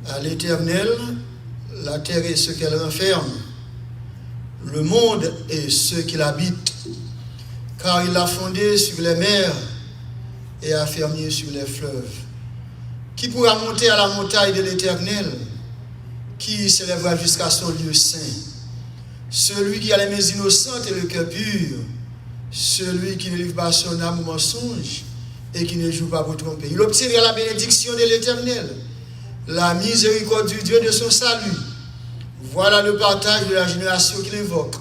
À l'Éternel, la terre et ce qu'elle renferme, le monde et ceux qui l'habitent, car il l'a fondé sur les mers et a fermé sur les fleuves. Qui pourra monter à la montagne de l'Éternel? Qui s'élèvera jusqu'à son lieu saint? Celui qui a les mains innocentes et le cœur pur, celui qui ne livre pas son âme au mensonge et qui ne joue pas pour tromper. Il obtiendra la bénédiction de l'Éternel, la miséricorde du Dieu de son salut. Voilà le partage de la génération qu'il invoque,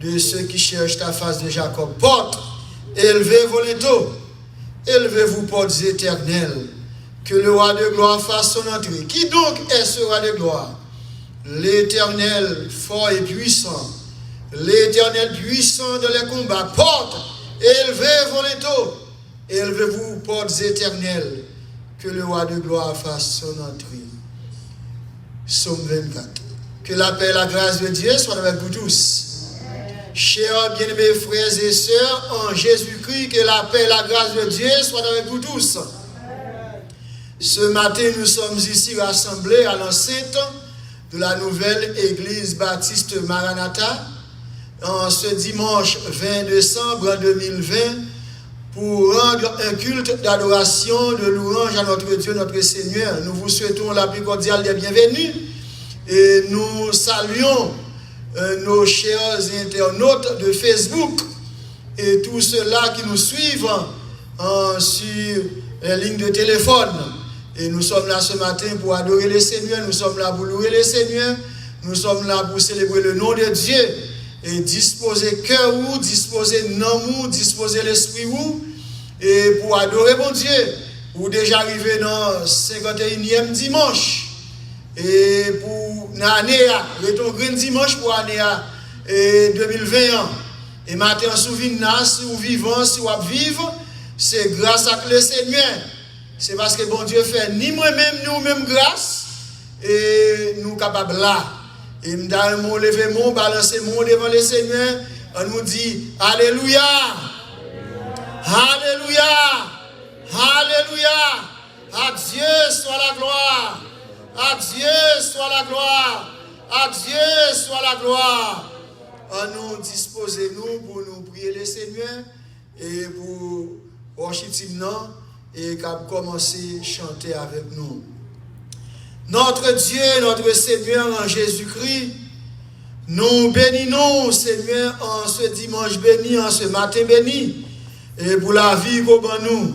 de ceux qui cherchent ta face de Jacob. Portes, élevez vos linteaux, élevez-vous portes éternelles, que le roi de gloire fasse son entrée. Qui donc est ce roi de gloire? L'Éternel fort et puissant, l'Éternel puissant dans les combats. Portes, élevez vos linteaux, élevez-vous portes éternelles, que le roi de gloire fasse son entrée. Psaume 24. Que la paix et la grâce de Dieu soient avec vous tous. Chers bien-aimés frères et sœurs, en Jésus-Christ, que la paix et la grâce de Dieu soient avec vous tous. Ce matin, nous sommes ici rassemblés à l'enceinte de la nouvelle église baptiste Maranatha, en ce dimanche 20 décembre 2020, pour rendre un culte d'adoration, de louange à notre Dieu, notre Seigneur. Nous vous souhaitons la plus cordiale des bienvenus et nous saluons nos chers internautes de Facebook et tous ceux-là qui nous suivent sur les lignes de téléphone. Et nous sommes là ce matin pour adorer le Seigneur, nous sommes là pour louer le Seigneur, nous sommes là pour célébrer le nom de Dieu et disposer cœur ou, disposer nom ou, disposer l'esprit ou, et pour adorer mon Dieu. Ou déjà arrivé dans 51e dimanche. Et pour l'année, le grand dimanche pour l'année 2021. Et maintenant, si vous vivant, si vous vivez, c'est grâce à le Seigneur. C'est parce que bon Dieu fait ni moi-même, nous-mêmes grâce, et nous capables là. Et nous avons levé mon, balancer mon devant le Seigneur, on nous dit Alléluia, Alléluia, Alléluia, à Dieu soit la gloire, à Dieu soit la gloire, à Dieu soit la gloire. On nous disposez-nous pour nous prier le Seigneur et pour worship non et commencer à chanter avec nous. Notre Dieu, notre Seigneur en Jésus-Christ, nous bénissons, Seigneur, en ce dimanche béni, en ce matin béni, et pour la vie qu'on bat nous,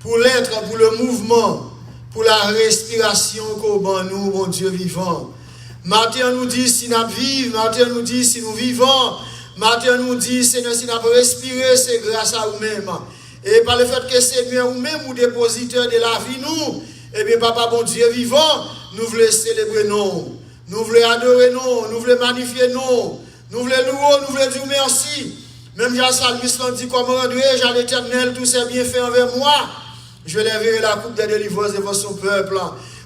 pour l'être, pour le mouvement, pour la respiration qu'on bat nous, mon Dieu vivant. Matin nous dit si nous vivons, matin nous dit si nous vivons, matin nous dit, Seigneur, si nous respirer, c'est grâce à vous-même. Et par le fait que Seigneur, vous-même, vous dépositeur de la vie, nous, eh bien, Papa, bon Dieu vivant, nous voulons célébrer nous, nous voulons adorer nous voulons magnifier nous voulons louer, nous voulons dire merci. Même Jean Salmis dit, comment rendrai-je à l'Éternel tous ses bienfaits envers moi? Je lèverai la coupe des délivrances devant son peuple.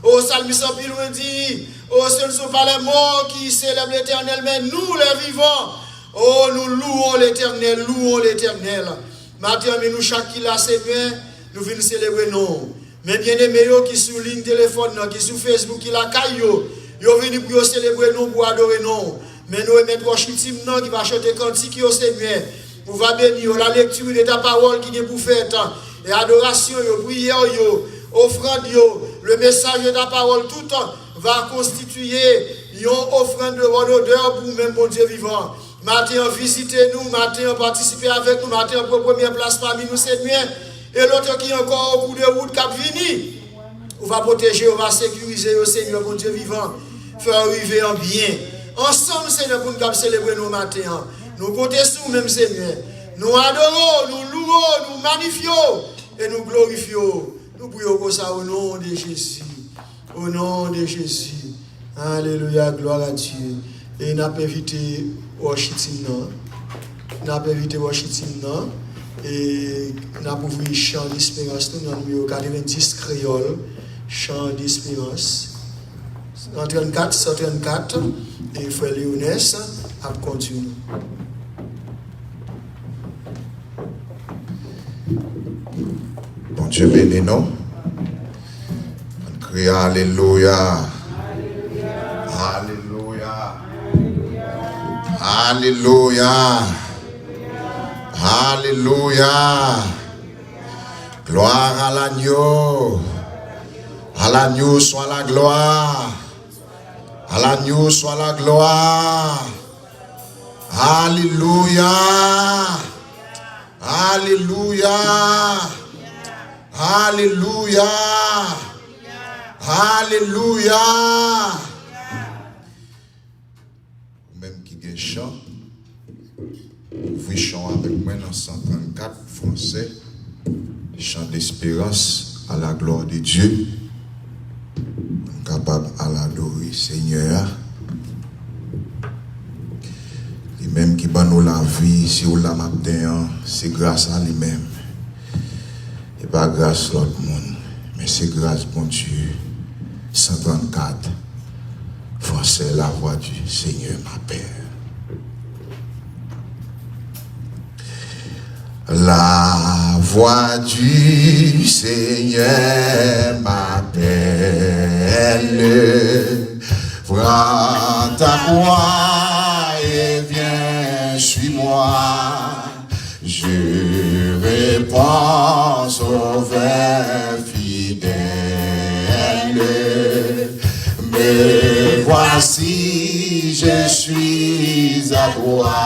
Oh, Salmis en pile dit, oh, ce ne sont pas les morts qui célèbrent l'Éternel, mais nous les vivants. Oh, nous louons l'Éternel, louons l'Éternel. Maintenant, mais nous, chaque qui l'a Seigneur, nous venons célébrer nous. Mais bien aimés qui sur ligne téléphone, qui sur Facebook, qui la caillou, ils viennent pour célébrer nous, pour adorer nous. Mais nous, mettre worship team qui va chanter cantique au Seigneur, pour va bénir la lecture de ta parole qui est pour faire, et adoration, prière, offrande, le message de ta parole, tout va constituer une offrande de bonne odeur pour même bon Dieu vivant. Matin, visitez-nous, matin, participez avec nous, matin, pour première place parmi nous, Seigneur. Et l'autre qui est encore au bout de route, cap vini. On va protéger, on va sécuriser, au Seigneur, mon Dieu vivant. Faire arriver en bien. Ensemble, Seigneur, pour nous célébrer nos matins. Nous comptons sur nous-mêmes, Seigneur. Nous adorons, nous louons, nous magnifions et nous glorifions. Nous prions comme ça au nom de Jésus. Au nom de Jésus. Alléluia, gloire à Dieu. Et nous avons invité Washington. Nous avons invité Washington. Et nous avons ouvert chant d'espérance. Nous avons numéro 90 créole. Chant d'espérance. 134, 134. Et frère Léonès a continué. Bon Dieu béni nous. On crie Alléluia. Alléluia. Alléluia. Alléluia. Gloire à l'agneau. À l'agneau soit la gloire. À l'agneau soit la gloire. Alléluia. Alléluia. Alléluia. Alléluia. Même qui gagne chant, vous chant avec moi dans 134 français, chant d'espérance à la gloire de Dieu, capable à l'adorer Seigneur. Lui-même qui bat nous la vie, si vous la matin, c'est grâce à lui-même. Et pas grâce à l'autre monde, mais c'est grâce bon Dieu. 134, français, la voix du Seigneur m'appelle. La voix du Seigneur m'appelle. Prends ta croix et viens, suis-moi. Je réponds sauveur fidèle. Me voici, je suis à toi.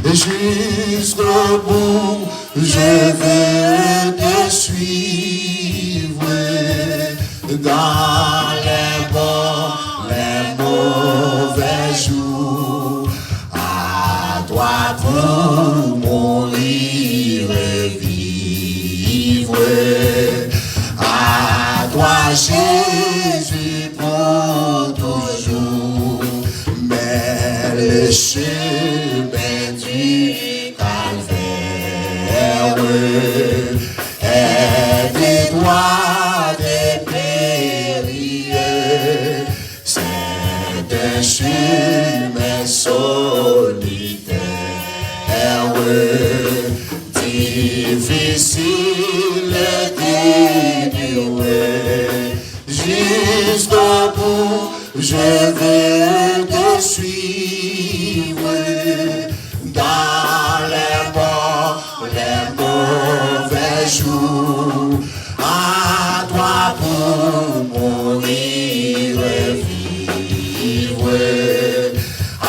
Jusqu'au bout, je veux te suivre. Dans les bons, les mauvais jours. À toi pour mourir et vivre. À toi Jésus pour toujours. Mais le chemin du calvaire est victoire des périlleux. C'est un chemin solitaire, difficile d'énuer. Jusqu'au bout, je veux te suivre. Dans les bons, les mauvais jours. À toi pour mourir et vivre. À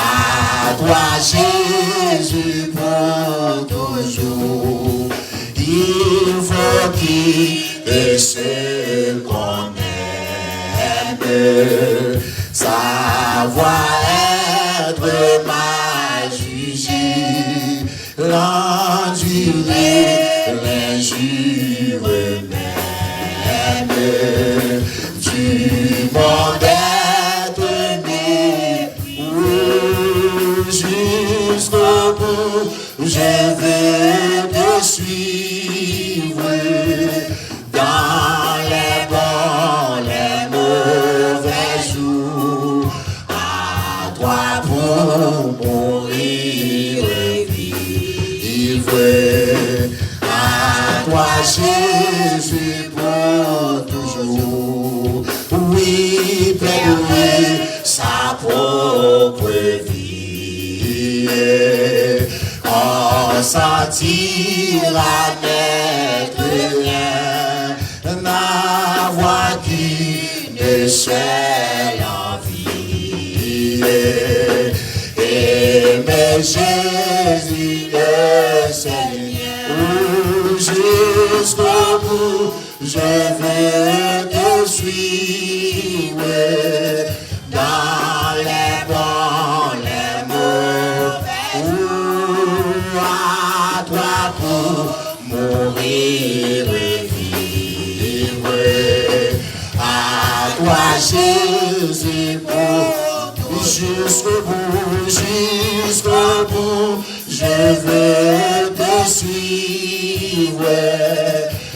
toi Jésus pour toujours. Il faut qu'il se qu'on aime. Savoir être mal jugé. L'endurer, l'injure même. Du monde être mépris. Jusqu'au bout, je veux te suivre. Dans les bons, les mauvais jours. À toi pour mourir et vivre. À toi Jésus pour toujours. Oui, plaider sa propre vie. En sentira n'être rien. N'avoir qu'une seule envie. Aimer Jésus le Seigneur. Jusqu'au bout, je veux te suivre. Dans les bons, les mauvais, à toi pour mourir et vivre. À toi, Jésus, pour jusqu'au bout, je veux te suivre.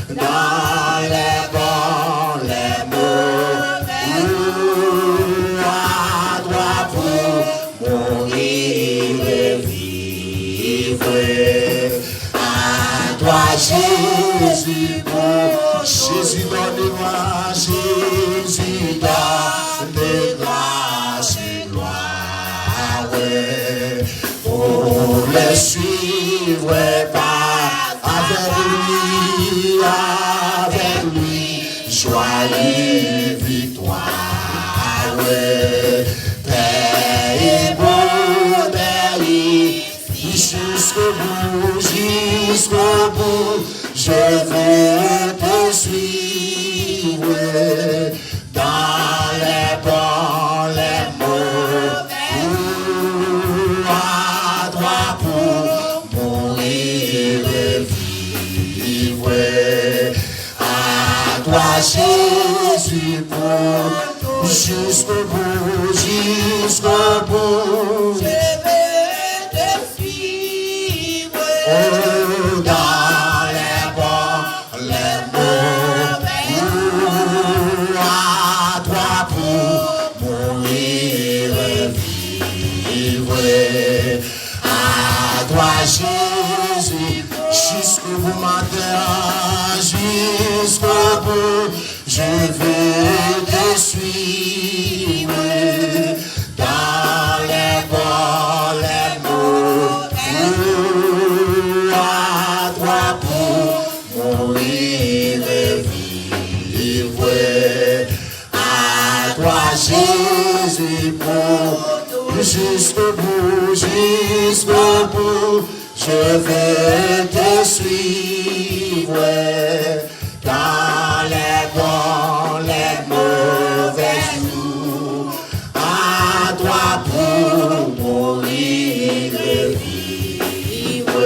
Dans les bons, les mauvais, à toi pour mourir et vivre. À toi, Jésus, pour Jésus, donne-moi, Jésus, donne grâce et gloire. Pour le suivre, pas avec lui, joie et victoire. Paix et bonheur, jusqu'au bout, je veux te suivre. Dans les bons, les mauvais, à toi pour mourir et vivre. À toi, Jésus, pour jusqu'au bout, je veux te suivre. Oh, dans les bons, les mauvais, à toi pour mourir et vivre. À toi, Jésus, jusqu'au bout matin, jusqu'au bout, je veux te suivre. Dans les bons, les mauvais, à toi pour mourir et vivre. À toi, Jésus, pour jusqu'au bout, je veux te suivre. Dans les bons, les mauvais jours, à toi pour mourir et vivre.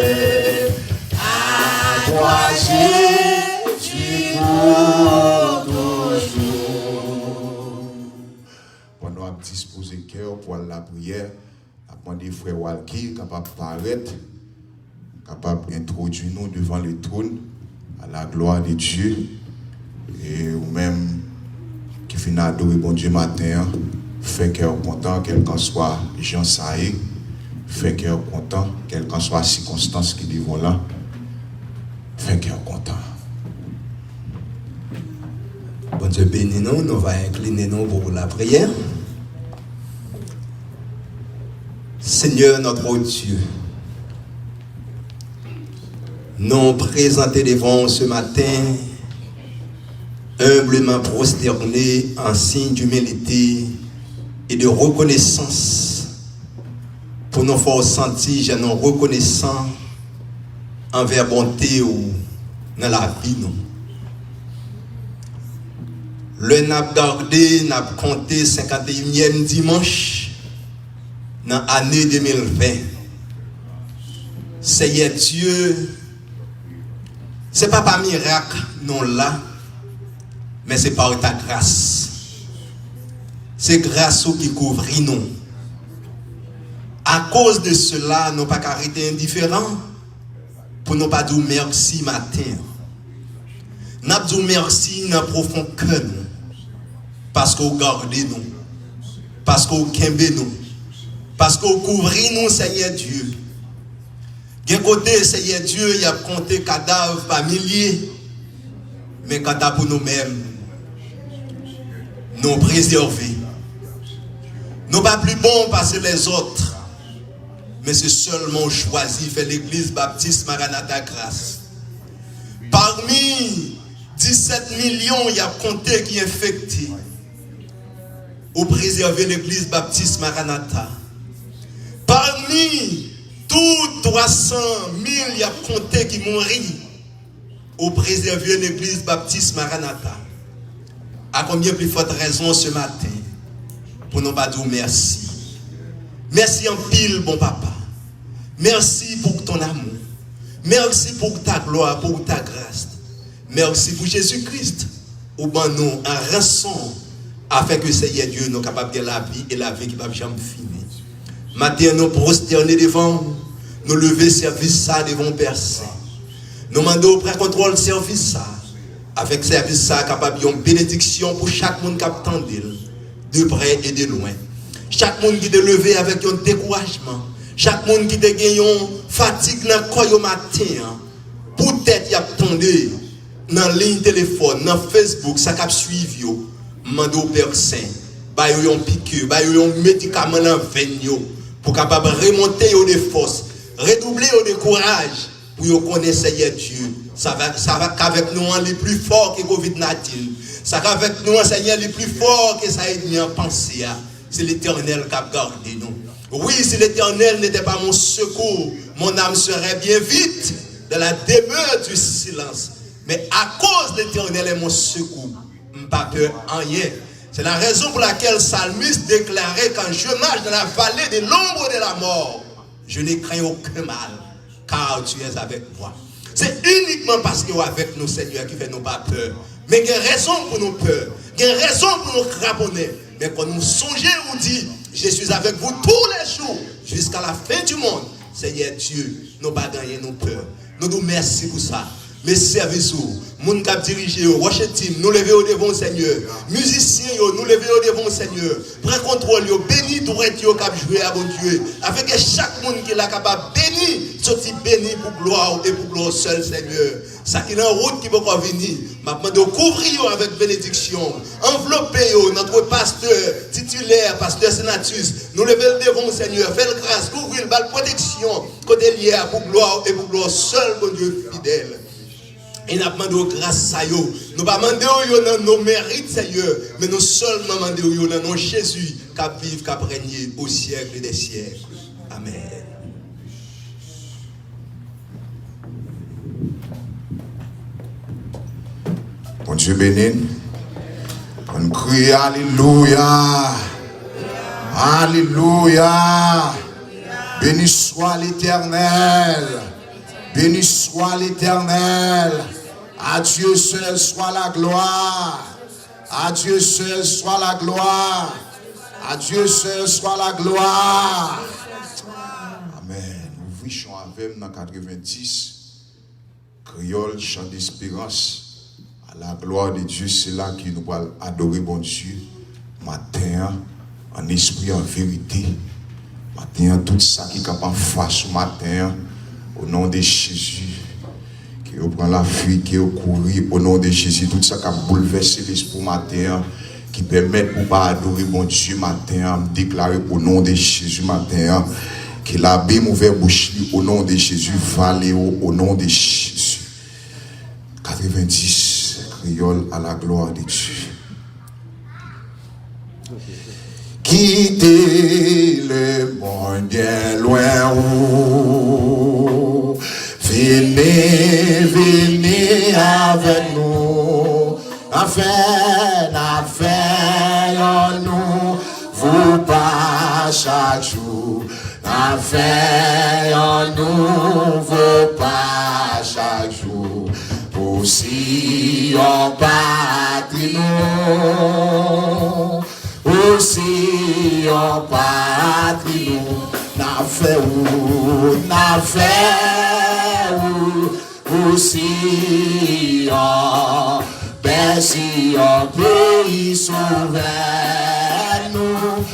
À toi, Jésus, pour toujours. Pendant à disposer cœur pour la prière, à demander frère Walki capable de paraître, capable d'introduire nous devant le trône à la gloire de Dieu, et ou même qui finit adorer bon Dieu matin, fait cœur content, quel qu'en soit Jean Saïd, fait cœur content, quelle qu'en soit la circonstance qui devant là, fait cœur content. Bon Dieu bénis nous, nous va incliner nous pour la prière. Seigneur notre Dieu, nous présentons devant ce matin, humblement prosternés en signe d'humilité et de reconnaissance, pour nous faire sentir, nous reconnaissants envers bonté ou dans la vie. Nous. Le n'a gardé, n'a compté 51e dimanche dans l'année 2020. Seigneur Dieu, ce n'est pas par miracle, non là, mais c'est par ta grâce. C'est grâce qui couvre nous. À cause de cela, nous ne pouvons pas arrêter indifférents pour ne pas dire merci matin. Nous disons merci dans le profond cœur, parce que vous gardez nous, parce que vous kembe nous, parce que vous couvrez nous, Seigneur Dieu. D'un côté, Seigneur Dieu, il y a compté cadavres par milliers, mais quand pour nous-mêmes, nous préserver. Nous pas plus bons parce que les autres, mais c'est seulement choisi faire l'église baptiste Maranatha Grâce. Parmi 17 millions, il y a compté qui est infecté. Ou préserver l'église baptiste Maranatha. Parmi Tout 300 000 y a compté qui mourit au préserver l'église baptiste Maranatha. À combien plus forte raison ce matin pour nous pas dire merci. Merci en pile, bon papa. Merci pour ton amour. Merci pour ta gloire, pour ta grâce. Merci pour Jésus-Christ. Ou ben nous un rançon afin que Seigneur Dieu nous capable de la vie et la vie qui va jamais finir. Matin nous prosterner devant, nous lever service ça devant personne. Nous demandons au pré-contrôle service ça. Avec service ça capable une bénédiction pour chaque monde qui attend de près et de loin. Chaque monde qui est levé avec un découragement. Chaque monde qui a gagné fatigue dans le corps au matin. Peut-être il y a attendu dans la ligne téléphone, dans Facebook, ça cap suivi. Mande au Père Saint, ba yo yon piqûre, ba yo yon médicament dans veine pour capable remonter yo de force, redoubler yo de courage pour yo connaître Seigneur Dieu. Ça va qu'avec nous les plus fort que Covid-19. Ça va avec nous Seigneur les plus fort que ça ennemi en pensée. C'est l'Éternel qui a gardé nous. Oui, si l'Éternel n'était pas mon secours, mon âme serait bien vite dans la demeure du silence. Mais à cause de l'Éternel est mon secours, je n'ai pas peur en rien. C'est la raison pour laquelle le psalmiste déclarait: quand je marche dans la vallée de l'ombre de la mort, je n'ai craint aucun mal, car tu es avec moi. C'est uniquement parce que tu es avec nous, Seigneur, qui fait nous pas peur. Mais il y a raison pour nous peur, il y a raison pour nous craponner. Mais quand nous songeons, on dit: je suis avec vous tous les jours, jusqu'à la fin du monde. Seigneur Dieu, nous pas gagner nos peurs. Nous nous merci pour ça. Mes services, moun kap dirigé, worship team, nous levons devant Seigneur. Musiciens, nous levons devant Seigneur. Prends contrôle, bénis droit kap jouer à bon Dieu. Avec chaque monde qui est là capable béni, sorti béni pour gloire et pour gloire seul Seigneur. Ça qui est en route qui peut venir. Maintenant, de couvrir avec bénédiction. Envelopper notre pasteur titulaire, pasteur Senatus. Nous levons devant Seigneur. Fais grâce, couvrir la protection. Côté lié pour gloire et pour gloire seul bon Dieu fidèle. Et nous demandons grâce à eux. Nous ne demandons pas dans nos mérites, Seigneur, mais nous seulement demandons dans nos Jésus qui vit, qui régné au siècle des siècles. Amen. Bon Dieu béni. On crie Alléluia. Alléluia. Béni soit l'Éternel. Béni soit l'Éternel. À Dieu seul soit la gloire. À Dieu seul soit la gloire. À Dieu seul soit la gloire. Amen. Nous vivons avec dans 90. Créole, chant d'espérance. À la gloire de Dieu, c'est là que nous allons adorer bon Dieu. Matin, en esprit, en vérité. Matin, tout ça qui est capable de faire ce matin. Au nom de Jésus, qui prend la fuite, qui courir, au nom de Jésus, tout ça qui a bouleversé l'esprit matin, qui permet pour pas adorer mon Dieu matin, déclarer au nom de Jésus matin, que l'abbé ouvert bouche au nom de Jésus, valéo au nom de Jésus. 90, créole à la gloire de Dieu. Quittez le monde bien loin où venez, venez avec nous, afin nous, vous pas chaque jour, afin nous, vous pas chaque jour, aussi on patrie nous. Aussi en patrie nous, n'a fait où, aussi en Bercy, en pays sauveur nous.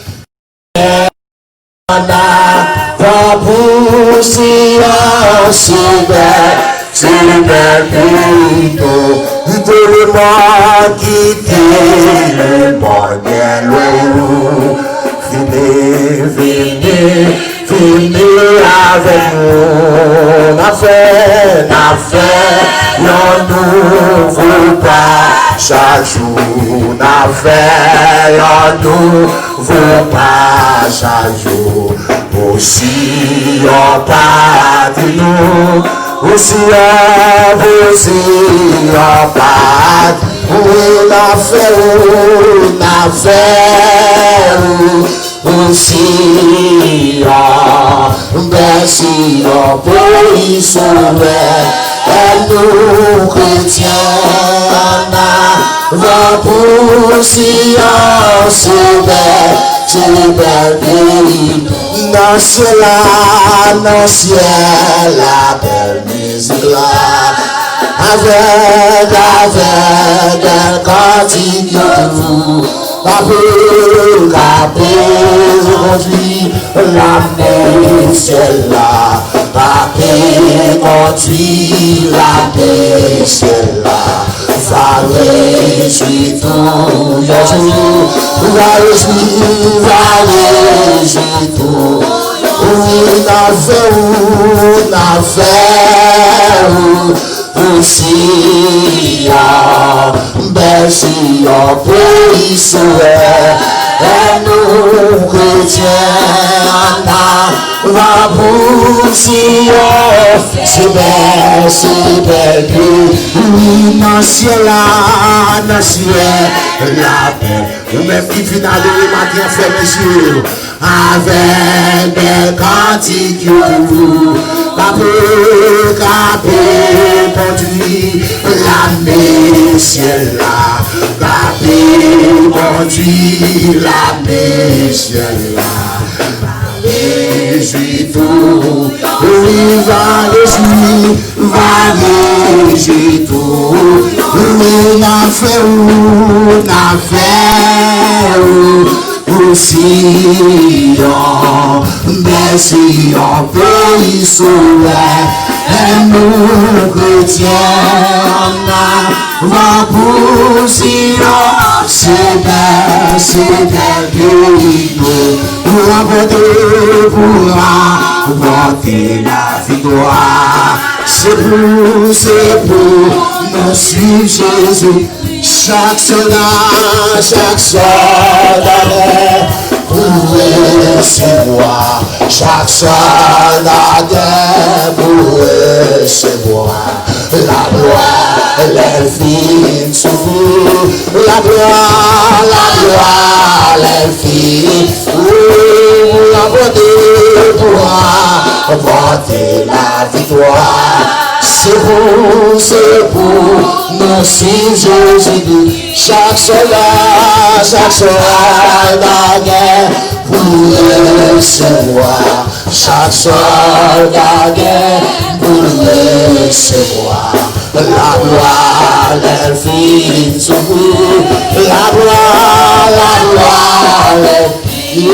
On a va pousser en cyber. C'est le même plutôt, quitter le monde, quitter le monde bien loin. Venez avec nous. N'a fait, non nous pas chaque jour. N'a fait, non nous pas chaque jour. aussi en patrie nous, aussi en patrie, on a fait, aussi en merci en pays sauveur, et nous chrétiens va pour si en ce bel pays, dans le ciel, la belle musique là. Avec un cantique conduit la ciel là, conduit la ciel là, va réjouir tout, va réjouir tout, on a fait, aussi merci en pays sauveur, et nous chrétiens va pour Sion, c'est bel pays, dans le ciel la paix, ou même qui finale de matin fait monsieur, avec des cantiques, capé, conduit la ciel là, capé, conduit la ciel là, réjouis tout, oui, va réjouir tout, on a fait aussi merci en pays sauveur, et nous chrétiens va pour Sion, c'est bel pays, pour apporter la victoire, c'est pour nous suivre Jésus, chaque soldat pour recevoir, chaque soldat pour recevoir la gloire, l'infini souffle, la gloire, l'infini, pour apporter la victoire. C'est pour nous si Jésus, chaque soldat la guerre pour recevoir, chaque soldat guerre pour recevoir la gloire, l'infini souffle, la gloire, l'infini,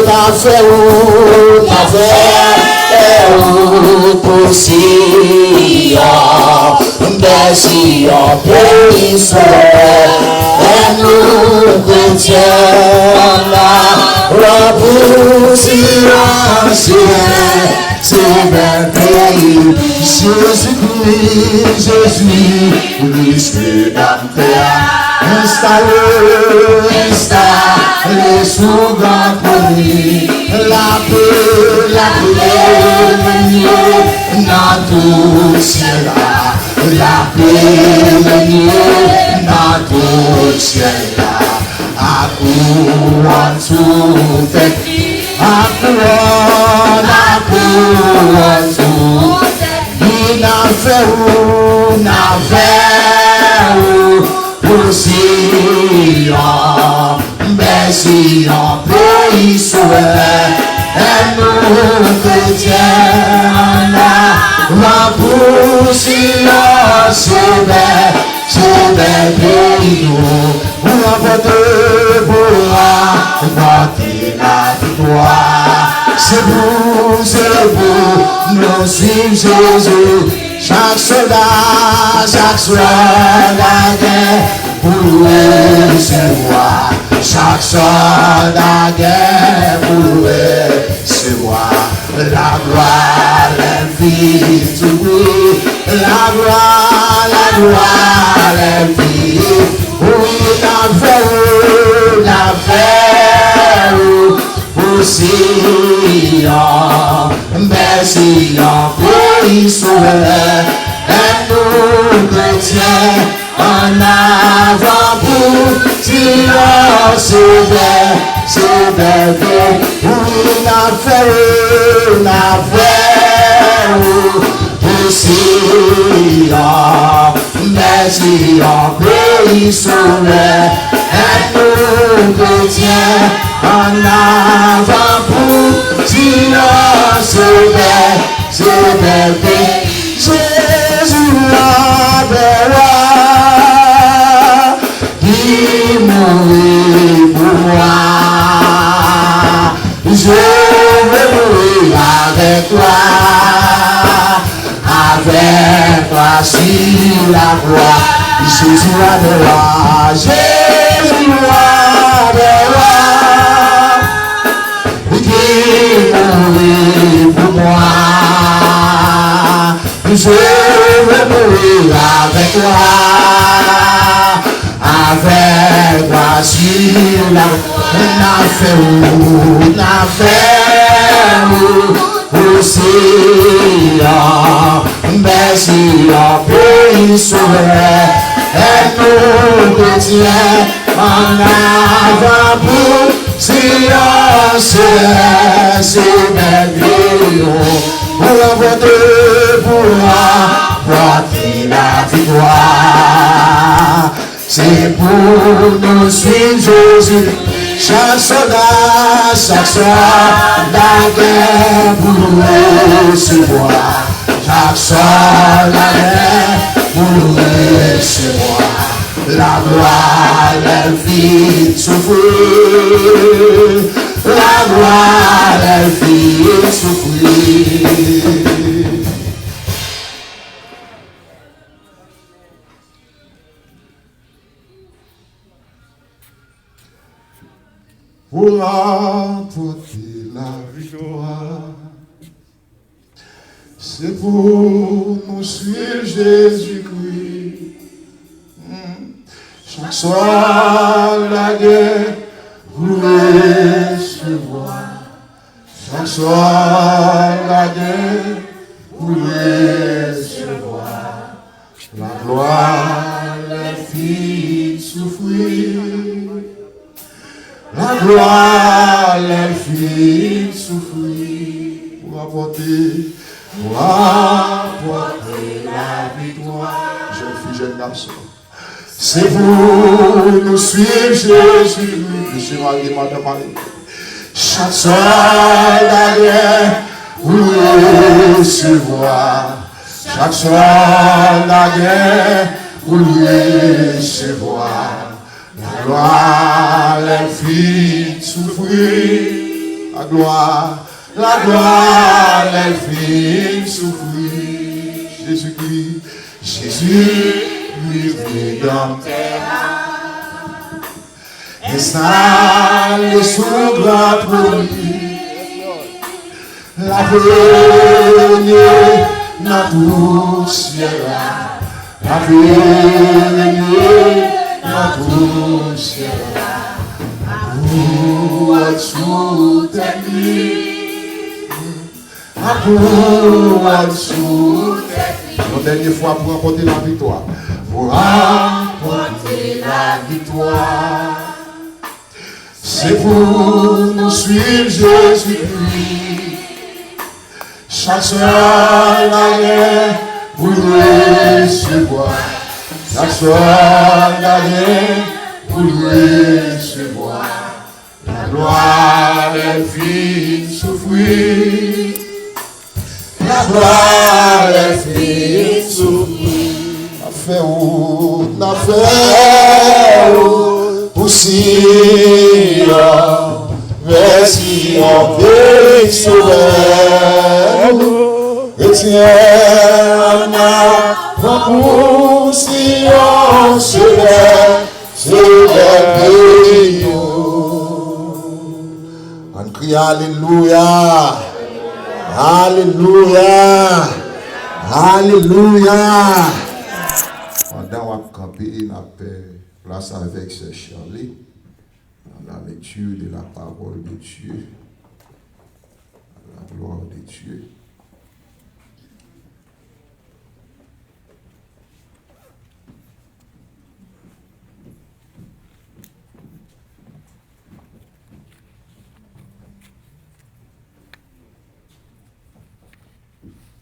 la fait pour Sion, merci en pays sauveur, et nous chrétiens la pour Sion, c'est bel pays, Jésus-Christ, installé sous grand produit, la paix, dans tout ciel, la paix, dans tout ciel, à couronne sous tête, à couronne sous tête, il n'a fait pour Sion, merci en pays sauveur, et nous chrétiens va pour Sion, c'est bel pays, pour apporter la victoire, c'est pour nous suivre Jésus, chaque soldat la guerre pour recevoir, chaque soldat la guerre pour recevoir la gloire, l'infini, la gloire, l'infini, oui, la paix, pour Sion, bel Sion, pays sauveur, et nous chrétiens, en avant pour Sion, c'est bel, on a fait, pour Sion, bel Sion, pays sauveur, et nous chrétiens, en avant pour Sion, c'est bel, Jésus l'appellera, qui mourit pour moi. Je veux mourir avec toi sur la croix. Jésus l'appellera, Jésus l'appellera, qui mourit pour moi. Je veux mourir avec toi sur la aussi, merci pays sauveur, et nous chrétiens en avant pour Sion, c'est merveilleux, pour l'emporter, pour l'emporter la victoire. C'est pour nous suivre Jésus, chaque soldat, chaque soir, la guerre pour nous recevoir. Chaque soir, la guerre pour nous recevoir. La gloire, elle vit souffrir. La gloire, elle vit souffrir. Pour apporter la victoire, c'est pour nous suivre Jésus-Christ. Chaque soir la guerre vous recevoir. Chaque soir la guerre vous recevoir. La gloire les fit souffrir. La gloire les fit souffrir pour apporter la victoire. Jeune fille, jeune garçon. C'est pour nous suivre Jésus. Monsieur Marie, Madame Marie. Chaque soir la guerre vous recevoir. Chaque soir la guerre vous recevoir. La gloire les fit souffrir. La gloire les fit souffrir. Jésus-Christ, Jésus, lui rédempteur, installé sous grand produit, la première dans tout ciel, la première dans tout ciel, pour sous tes nuits, pour sous tes nuits. La dernière fois pour apporter la victoire. Pour apporter la victoire. C'est pour nous suivre Jésus-Christ. Chaque soir la guerre pour recevoir. Chaque soir la guerre pour recevoir. La gloire elle fit souffrir. La gloire elle fit souffrir. N'a fait pour Sion, merci en pays sauveur, retiens pour Sion, c'est le pays. On crie Alléluia, Alléluia, Alléluia. Pendant qu'on camper, on a place avec ce Charlie, dans la lecture de la parole de Dieu. la gloire de Dieu.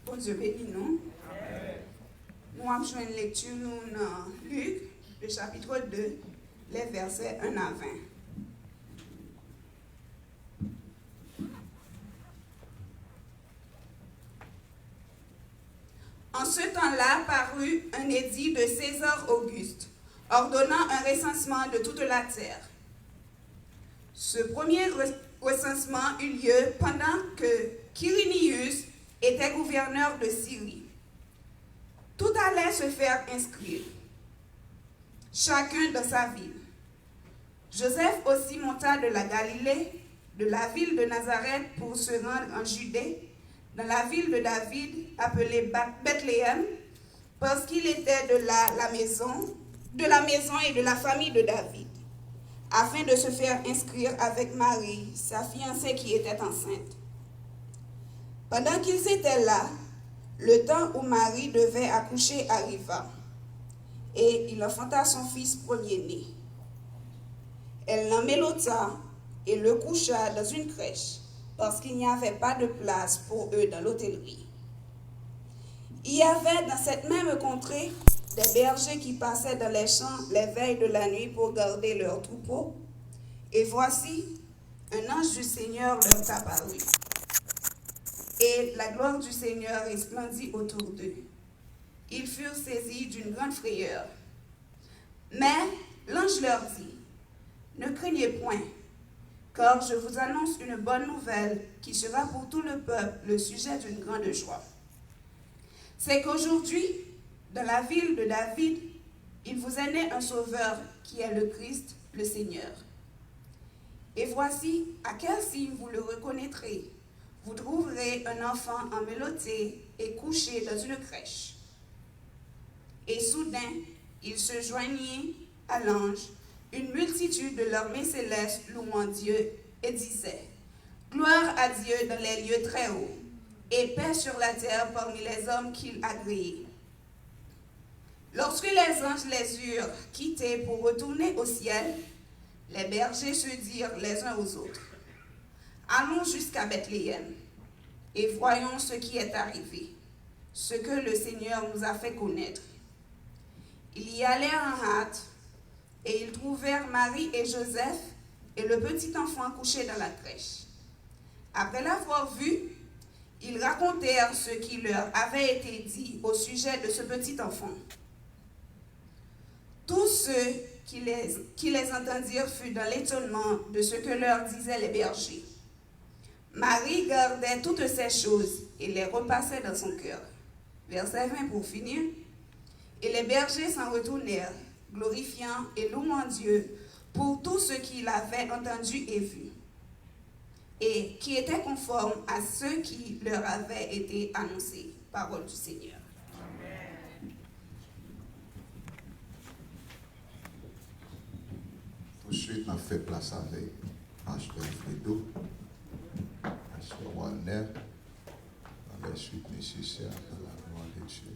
Bon Dieu bénit nous. Nous avons joué une lecture dans Luc, le chapitre 2, les versets 1 à 20. En ce temps-là parut un édit de César Auguste, ordonnant un recensement de toute la terre. Ce premier recensement eut lieu pendant que Quirinius était gouverneur de Syrie. Tout allait se faire inscrire, chacun dans sa ville. Joseph aussi monta de la Galilée, de la ville de Nazareth, pour se rendre en Judée, dans la ville de David, appelée Bethléem, parce qu'il était de la maison et de la famille de David, afin de se faire inscrire avec Marie, sa fiancée qui était enceinte. Pendant qu'ils étaient là, le temps où Marie devait accoucher arriva, et il enfanta son fils premier-né. Elle l'emmélota et le coucha dans une crèche, parce qu'il n'y avait pas de place pour eux dans l'hôtellerie. Il y avait dans cette même contrée des bergers qui passaient dans les champs les veilles de la nuit pour garder leurs troupeaux, et voici, un ange du Seigneur leur apparut. Et la gloire du Seigneur resplendit autour d'eux. Ils furent saisis d'une grande frayeur. Mais l'ange leur dit, « Ne craignez point, car je vous annonce une bonne nouvelle qui sera pour tout le peuple le sujet d'une grande joie. C'est qu'aujourd'hui, dans la ville de David, il vous est né un sauveur qui est le Christ, le Seigneur. Et voici, à quel signe vous le reconnaîtrez. Vous trouverez un enfant emmelotté et couché dans une crèche. » Et soudain, il se joignit à l'ange, une multitude de l'armée céleste louant Dieu et disait, « Gloire à Dieu dans les lieux très hauts, et paix sur la terre parmi les hommes qu'il a créés. » Lorsque les anges les eurent quittés pour retourner au ciel, les bergers se dirent les uns aux autres, « Allons jusqu'à Bethléem, et voyons ce qui est arrivé, ce que le Seigneur nous a fait connaître. » Ils y allèrent en hâte, et ils trouvèrent Marie et Joseph et le petit enfant couché dans la crèche. Après l'avoir vu, ils racontèrent ce qui leur avait été dit au sujet de ce petit enfant. Tous ceux qui les entendirent furent dans l'étonnement de ce que leur disaient les bergers. Marie gardait toutes ces choses et les repassait dans son cœur. Verset 20 pour finir. Et les bergers s'en retournèrent, glorifiant et louant Dieu pour tout ce qu'ils avaient entendu et vu, et qui était conforme à ce qui leur avait été annoncé. Parole du Seigneur. Amen. Tout de suite, on a fait place avec Pasteur Fredo, Pasteur Warner, dans les suites nécessaires dans la gloire de Dieu.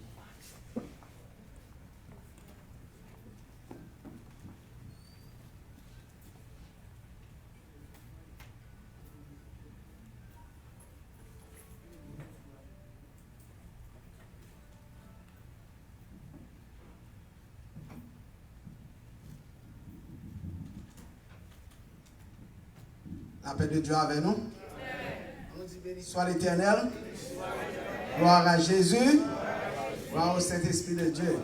La paix de Dieu avec nous. On dit béni soit l'Éternel. Gloire à Jésus. Gloire au Saint-Esprit de Dieu.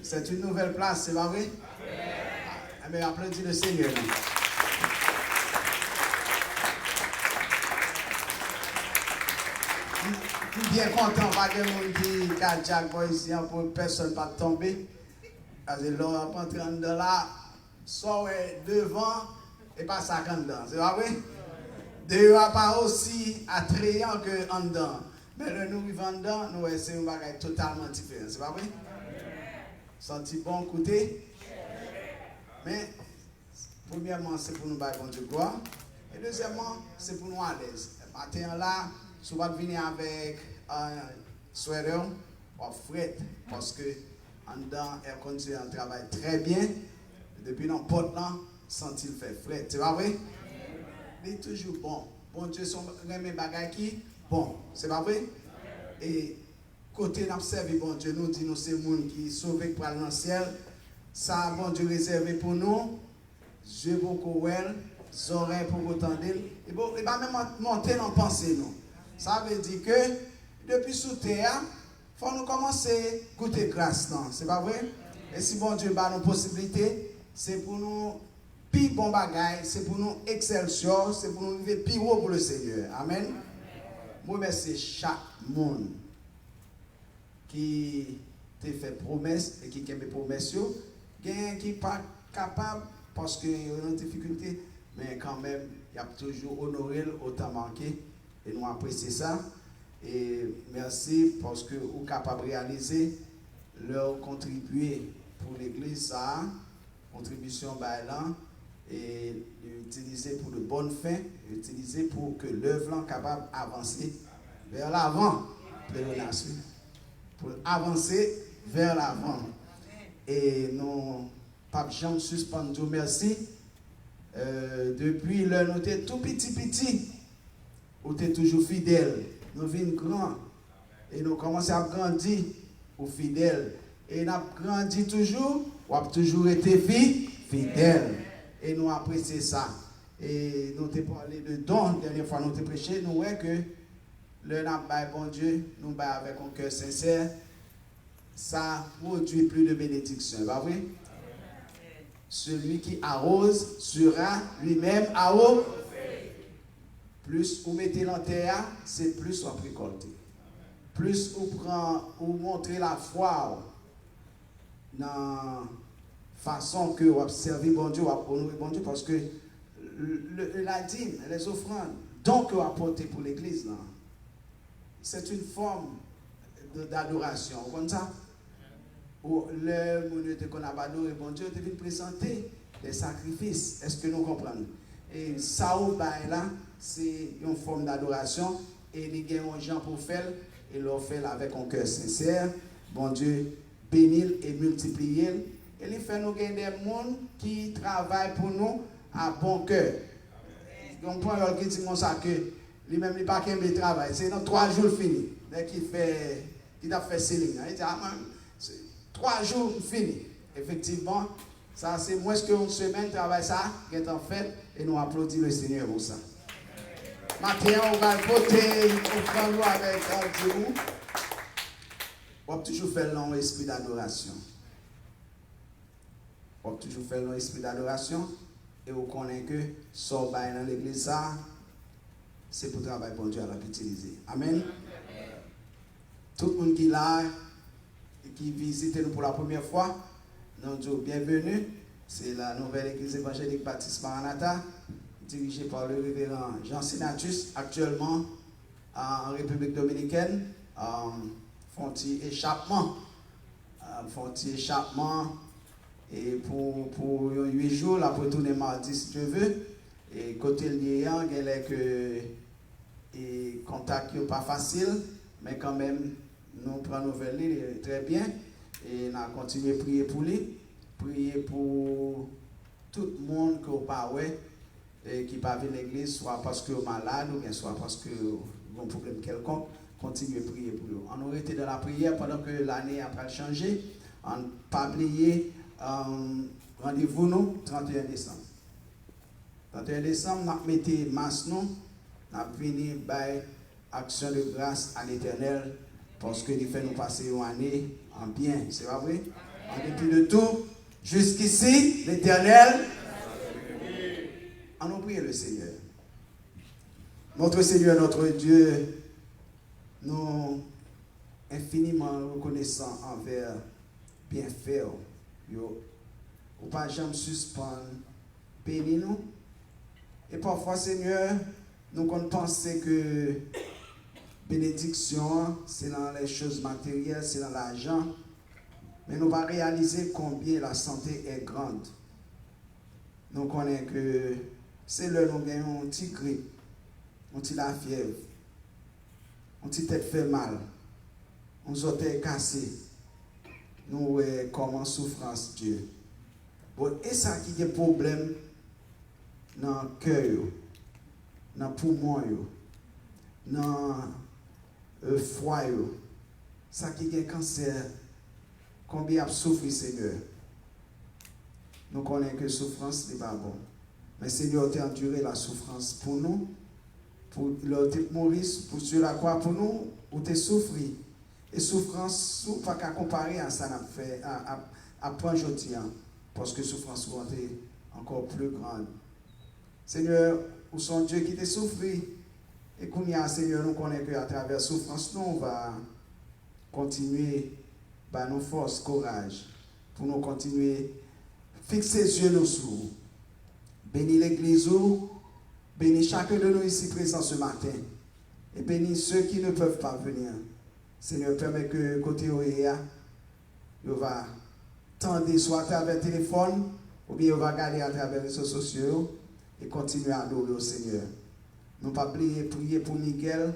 C'est une nouvelle place, c'est pas vrai? Mais applaudis le Seigneur. Je suis bien content, pas de monde qui a Jack Boy ici pour personne pas tomber. Parce que l'on va pas entrer dans là, soit devant et pas ça dedans. C'est pas vrai? Dehors pas aussi attrayant que en dedans. Mais le nous vivons dedans, nous c'est un bagage totalement différent. C'est pas vrai? Senti bon côté. Mais premièrement, c'est pour nous battre contre gloire. Et deuxièmement, c'est pour nous à l'aise. matin là, si vous venir avec un sweater, ou fret, parce que en dedans, elle continue à travailler très bien. Depuis dans le porte là, sans il fait fret. C'est pas vrai? Il est toujours bon. Bon Dieu, son remet bagay qui bon. C'est pas vrai? Et côté n'a servi bon Dieu, nous dit nous c'est monde qui sauvé pour aller dans le ciel. Ça bon Dieu réservé pour nous. Yeux pour qu'on oreilles pour entendre. Et bon, il va même monter dans pensée nous. Ça veut dire que depuis sous terre, il faut nous commencer à goûter grâce. C'est pas vrai? Et si bon Dieu a nos possibilités, c'est pour nous plus bon bagaille, c'est pour nous excelsior, c'est pour nous vivre plus haut pour le Seigneur. Amen. Moi, merci chaque monde qui te fait promesse et qui aime les promesses, qui n'est pas capable parce qu'il y a une difficulté, mais quand même, il y a toujours honoré autant manqué et nous apprécions ça. Et merci parce que vous êtes capable de réaliser leur contribuer pour l'église, ça, contribution là, et utiliser pour de bonnes fins, utiliser pour que l'œuvre soit capable d'avancer vers l'avant, pour avancer vers l'avant. Et nous, Pape Jean, suspend Dieu merci. Depuis le nous étions tout petit, nous étions toujours fidèles. Nous venons grands et nous commençons à grandir aux fidèles. Et nous avons grandi toujours, nous avons toujours été fidèles. Et nous apprécions ça. Et nous avons parlé de dons, la dernière fois nous avons prêché, nous voyons que le nom de bon Dieu, nous baillons avec un cœur sincère, ça produit plus de bénédictions. Pas vrai? Celui qui arrose sera lui-même arrosé. Plus vous mettez dans terre, c'est plus vous récoltez. Plus vous montrez la foi dans la façon que vous observez bon Dieu, vous honorez bon Dieu, parce que la dîme, les offrandes, donc vous apportez pour l'église, c'est une forme d'adoration. Vous comprenez ça? Le monde qu'on a adoré, bon Dieu, devait présenter des sacrifices. Est-ce que nous comprenons? Et ça, là, c'est une forme d'adoration. Et les gens pour faire, et leur fait avec un cœur sincère. Bon Dieu, bénir et multiplier. Et il fait nous gagner des gens qui travaillent pour nous à bon cœur. On prend leur qui dit ça que lui-même, il n'est pas qu'un de travail. C'est dans 3 jours fini. Dès qu'il a fait ceiling. Il dit, 3 jours fini. Effectivement, ça c'est moins qu'une semaine de travail ça qui est en fait et nous applaudissons le Seigneur pour ça. Maintenant, on va voter au avec Dieu. On va toujours faire long esprit d'adoration. On va toujours faire long esprit d'adoration et on connaît que ça dans l'église ça c'est pour travailler pour Dieu à l'utiliser. Amen. Tout le monde qui est là et qui visite nous pour la première fois, nous disons bienvenue. C'est la nouvelle église évangélique Baptiste Maranatha, dirigée par le révérend Jean Sinatus, actuellement en République dominicaine. Font échappement. Et pour 8 jours, là, pour tourner mardi si tu veux. Et côté lié, il y a que et contact n'est pas facile, mais quand même, nous prenons nouvelle très bien. Et nous continuons à prier pour lui. Prier pour tout le monde qui n'est pas et qui pas venir à l'église, soit parce que est malade ou bien soit parce que un problème quelconque. Continuez à prier pour eux. On aurait été dans la prière pendant que l'année a changé. On n'a pas oublié rendez-vous nous 31 décembre. 31 décembre, nous mettons masse nous. Nous avons fini par action de grâce à l'Éternel parce qu'il fait nous passer une année en bien. C'est pas vrai? En dépit de tout, jusqu'ici, l'Éternel. On nous prie le Seigneur. Notre Seigneur, notre Dieu, nous infiniment reconnaissants envers bienfait. Ou pas jamais suspendre, bénis nous. Et parfois, Seigneur, nous pensons que bénédiction, c'est dans les choses matérielles, c'est dans l'argent. Mais nous va réaliser combien la santé est grande. Nous connaissons que c'est là nous gagnons un petit grippe. on dit la fièvre, on dit tête fait mal, on est cassé. Nous comme en souffrance Dieu. Bon, et ça qui est problème dans le cœur, dans le poumon, dans le foie, ça qui est cancer, combien a souffert Seigneur. Nous connaissons que souffrance n'est pas bon. Mais Seigneur, tu as enduré la souffrance pour nous, pour le Maurice, pour sur la croix pour nous, où tu as souffert. Et souffrance, nous pas qu'à comparer à ça, à point aujourd'hui, parce que souffrance est encore plus grande. Seigneur, où sont Dieu qui t'a souffert? Et qu'on y a, Seigneur, nous connaissons qu'à travers la souffrance, nous, on va continuer par nos forces, courage, pour nous continuer, fixer les yeux nous sur. Bénis l'église, bénis chacun de nous ici présents ce matin, et bénis ceux qui ne peuvent pas venir. Seigneur, permet que côté OEA, il va tendre soit à travers le téléphone, ou bien il va regarder à travers les réseaux sociaux et continuer à adorer au Seigneur. Nous pas prier pour Miguel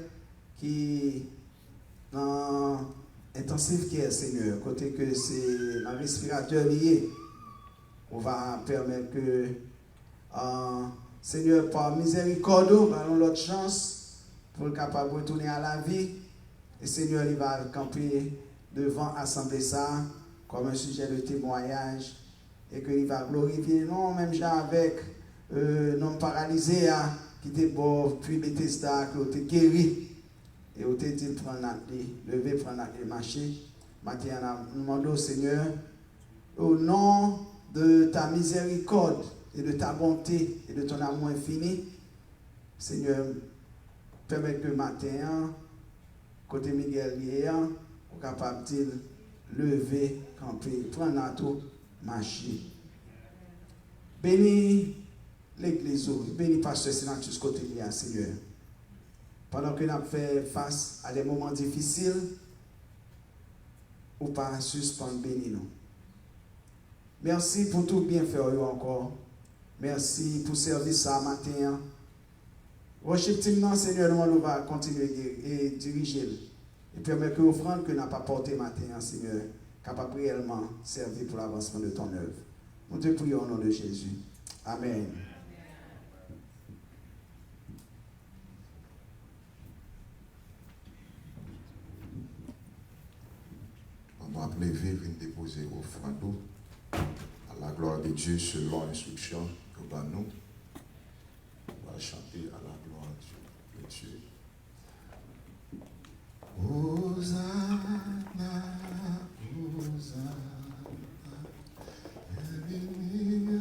qui dans intensive care, Seigneur, côté que c'est un respirateur lié. On va permettre que Seigneur, par miséricorde, nous avons l'autre chance pour être capable de retourner à la vie. Et Seigneur, il va camper devant l'Assemblée ça comme un sujet de témoignage et qu'il va glorifier, non, même avec non paralysé qui était bon, puis Bethesda, qui était guéri et qui était dit prendre la lever, prendre la marcher. Maintenant, nous demandons au Seigneur, au nom de ta miséricorde et de ta bonté et de ton amour infini, Seigneur, permets que matin, côté Miguel Liéan, on est capable de lever, camper, prendre la tout, marcher. Bénis l'église, bénis pasteur Sénatus côté Liéan, Seigneur. Pendant que nous avons fait face à des moments difficiles, ou pas suspendre, bénis nous. Merci pour tout bien faire encore. Merci pour service ça matin. Worship team, Seigneur, nous va continuer et diriger. Et permettre que l'offrande que nous n'avons pas portée matin, Seigneur, capable réellement servir pour l'avancement de ton œuvre. Nous te prions au nom de Jésus. Amen. On va lever, venir déposer l'offrande à la gloire de Dieu selon l'instruction que nous. On va chanter à la gloire de Dieu. Hosanna, Hosanna, bienvenue à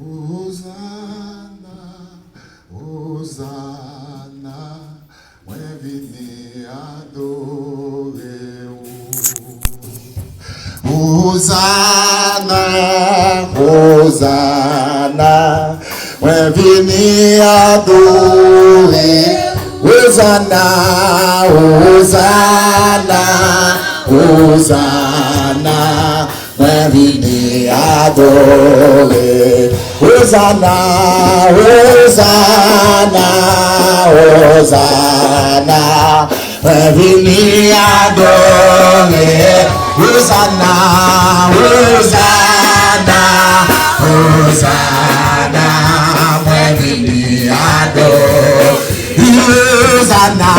Hosanna, Hosanna, bienvenue adorer. Hosanna, Hosanna, bienvenue adorer. Hosanna, Hosanna, Hosanna, bienvenue adorer. Hosanna, Hosanna, Hosanna, bienvenue adorer. Hosanna, Hosanna, Hosanna, bienvenue adorer. Hosanna,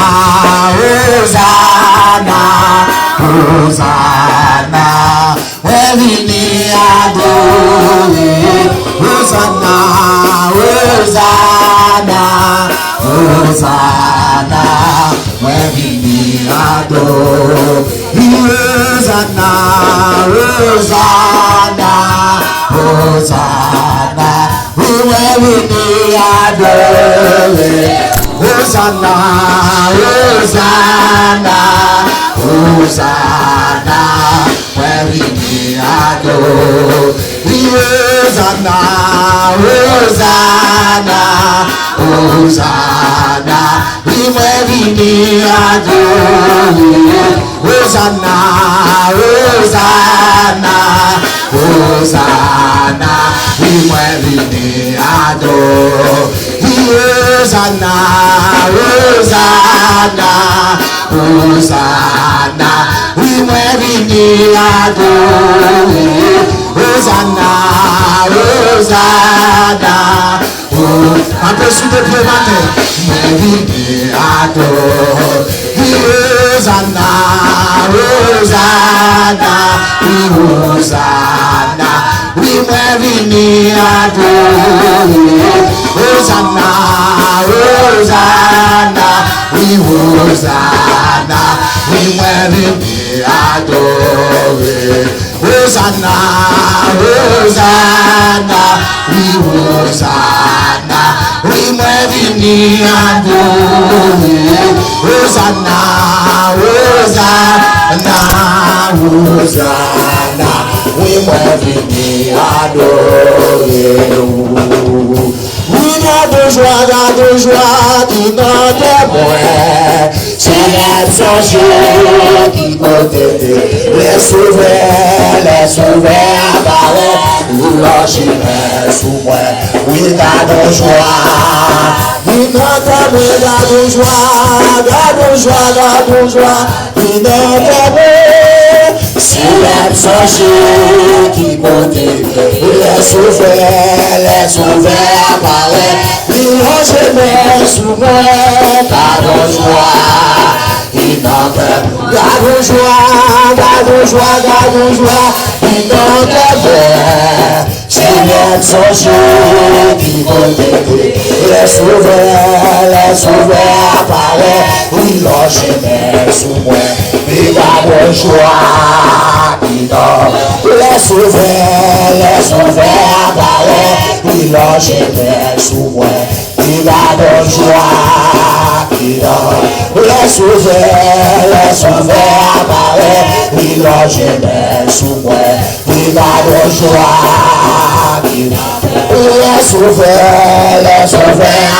Hosanna, Hosanna, bienvenue adorer. Hosanna, Hosanna, Hosanna, bienvenue adorer. Hosanna, Hosanna, Hosanna, bienvenue adorer. Hosanna, Hosanna, Hosanna, bienvenue adorer. Hosanna, Hosanna, Hosanna, bienvenue adorer. Hosanna, Hosanna, Hosanna, bienvenue adorer. Hosanna, Hosanna, Hosanna, oui, moi, vini adorer. Hosanna, Hosanna, un peu sous de pied matin, moi, vini adorer. Hosanna, Hosanna, oui, Hosanna, oui, moi, vini adorer. Hosanna, Hosanna, oui, Hosanna, oui, moi, vini adorer. Hosanna, Hosanna, oui, Hosanna, oui, moi, vini adorer. Hosanna, Hosanna, Hosanna, oui, moi, vini adorer. Oui, garde joie qui n'en témoin. Célèbre son Dieu qui côté les souverains apparaît. L'ange sous moi. Oui, garde joie. Oui, n'en témoin, garde joie, qui n'en témoin. Célèbre son Dieu qui côté les souverains apparaît. L'ange sous moi. Garde joie. Garde joie, il n'en devait. Célèbre son Dieu qui protège. Les souverains apparaît. Oui, l'ange sous moi. Mais garde joie, il n'en les souverains apparaît. Oui, l'ange sous moi. Mais garde joie. Les souverains apparaît, oui, l'ange sous moi, oui, garde joie. Les souverains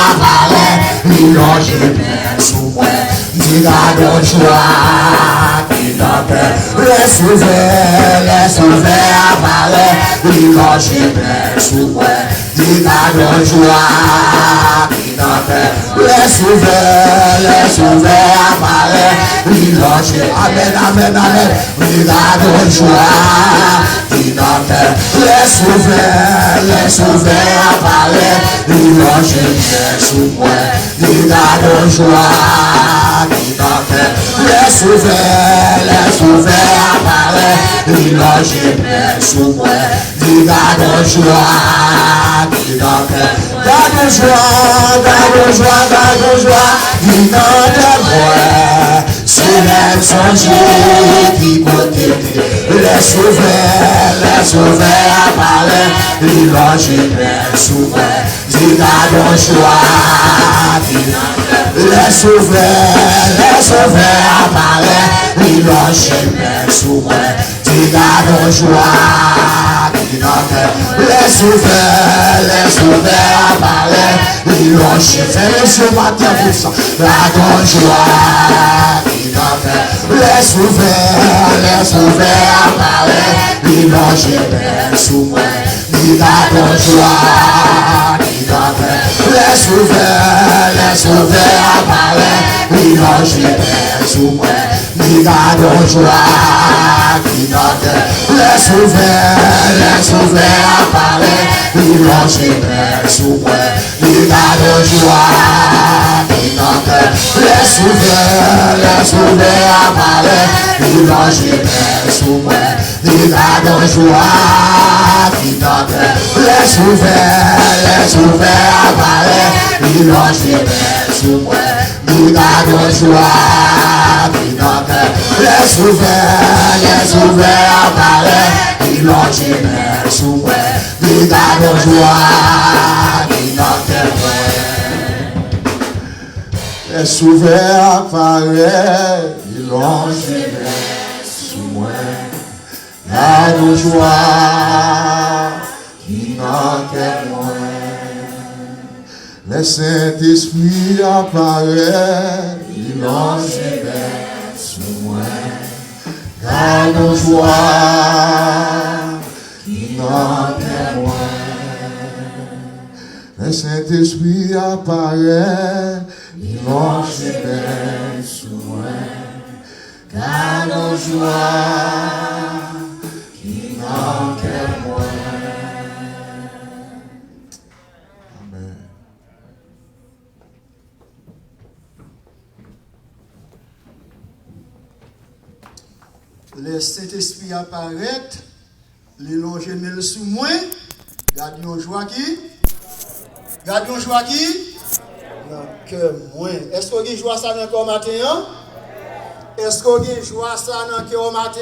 apparaît, oui, l'ange sous moi, oui, garde joie. Les souverains apparaît, oui, l'ange sous moi, oui, garde joie. Les souverains apparaît, oui, l'ange, amen, amen, amen, oui, garde joie, les souverains apparaît, oui, l'ange sous moi, oui, garde joie, les souverains apparaît, oui, l'ange sous moi, oui, garde joie. Garde joie, il n'en témoin. Célèbre son Dieu qui protège. Les souverains apparaît, l'ange sous moi. Garde joie. Les souverains apparaît, l'ange sous moi. Garde joie. Les souverains apparaît, l'ange fait ce matin pour ça. Garde joie. Les souverains apparaît, l'ange sous moi. Garde joie. Les souverains apparaît, l'ange sous moi. Garde joie. Les souverains apparaît, l'ange sous moi. Garde joie. Les souverains apparaît, l'ange sous moi. Garde joie. Les souverains apparaît, l'ange sous moi. Garde joie. Les souverains apparaît, l'ange sous moi. Garde joie. Les souverains apparaît, l'ange sous moi. Garde joie. Le Saint-Esprit apparaît, l'ange sous moi. Garde joie, qui n'en témoin. Le Le Saint-Esprit apparaît, il lance ses mains sous moi, car nos joies qui manquent moi. Amen. Le Saint-Esprit apparaît, les longe mêle sous moi, gardons joie qui? Gardons joie qui? Dans le cœur moi. Est-ce qu'on a joie ça dans le cœur matin? Est-ce qu'on a joie ça dans le cœur matin?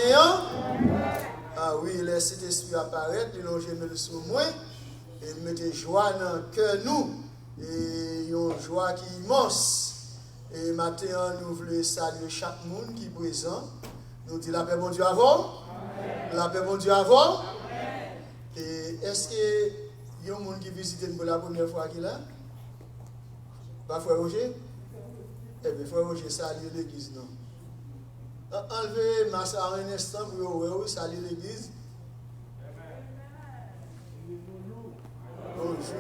Ah oui, le Saint-Esprit apparaît, les longe mêle sous moi, et il met joie dans le cœur nous, et une joie qui est immense. Et matin, nous voulons saluer chaque monde qui est présent. Nous disons la paix bon Dieu avant. La paix bon Dieu avant. Et est-ce que il y a un monde qui visite pour la première fois qui est là? Pas Frère Roger? Eh bien, Frère Roger, salue l'église, non? Enlevez ma soeur un instant pour vous saluer l'église. Bonjour.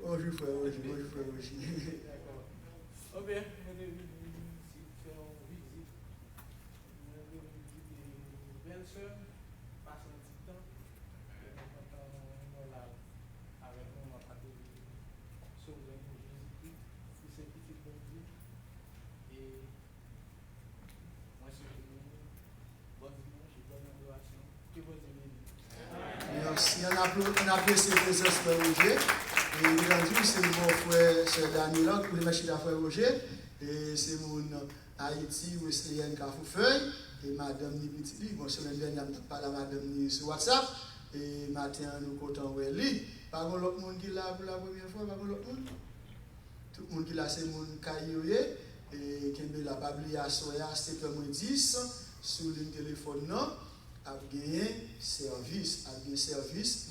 Bonjour frère Roger, bonjour frère Roger. Merci, on apprécie la présence frère Roger. Et aujourd'hui, c'est mon frère, c'est Daniel, qui est le frère Roger. Et c'est mon Haïti, Wesleyenne Cafoufeuille. Et madame Nipitili. Bon, semaine dernière, je parlé à madame Ni sur WhatsApp. Et matin, nous comptons avec lui. Pas contre l'autre monde qui est là pour la première fois, pas contre l'autre monde. Tout le monde qui est là, c'est mon Kayoye. Et qui est là, pas oublier à Soya, 7h10, sur le téléphone, non. A gagné service,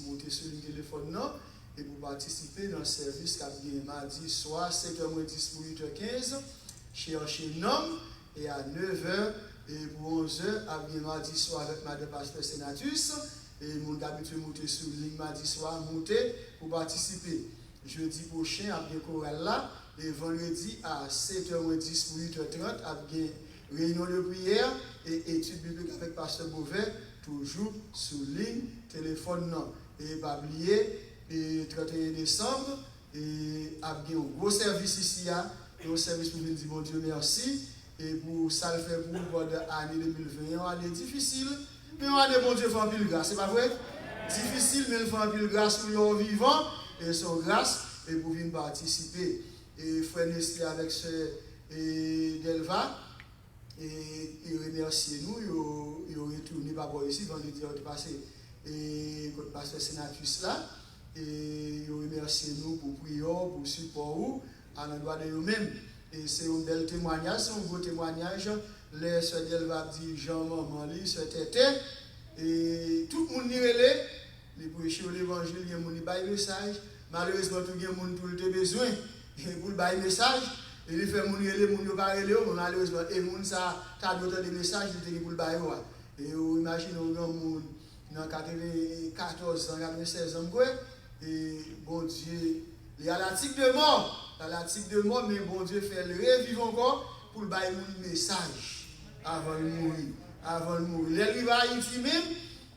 monter sur le téléphone non, et pour participer dans le service qui a gagné mardi soir 5h10 pour 8h15, chercher nom, et à 9h et pour 11h, a gagné mardi soir avec Madame Pasteur Sénatus, et mon habitué monter sur le ligne mardi soir, monter pour participer. Jeudi prochain, a gagné chorale là, et vendredi à 7h10 pour 8h30, a gagné réunion de prière et étude biblique avec Pasteur Beauvais, toujours sous ligne, téléphone non. Et pas oublier, le 31 décembre, et a un gros service ici, un service pour venir dire bon Dieu merci, et pour ça le faire pour l'année 2021, une année difficile, mais une année bon Dieu fait un pile grâce, c'est pas vrai? Difficile, mais il fait un pile grâce pour les vivants, et son grâce, et pour venir participer. Et frère Nestlé avec ce Delva, et il remercie nous, il retourné par rapport ici, vendredi passé, et quand pasteur Sénatus là, et il remercie nous pour prier, pour support, à l'endroit de nous-mêmes. Et c'est un bel témoignage, c'est un beau témoignage. Les soeurs d'Elva dit Jean, maman, lui, soeur Tété, et tout le monde y relève, les prêcher l'évangile, il y a un bail message. Malheureusement, tout le monde a besoin pour le bail message. Il fait mon relais, mon pas relais, malheureusement, et mon ça, t'as d'autres des messages, il pour le bail. Et vous imaginez, on dans 94 ans, 96 ans, et bon Dieu, il y a la tique de mort, mais bon Dieu fait le revivre encore pour le bail mon message avant de mourir. Il va à Haïti même,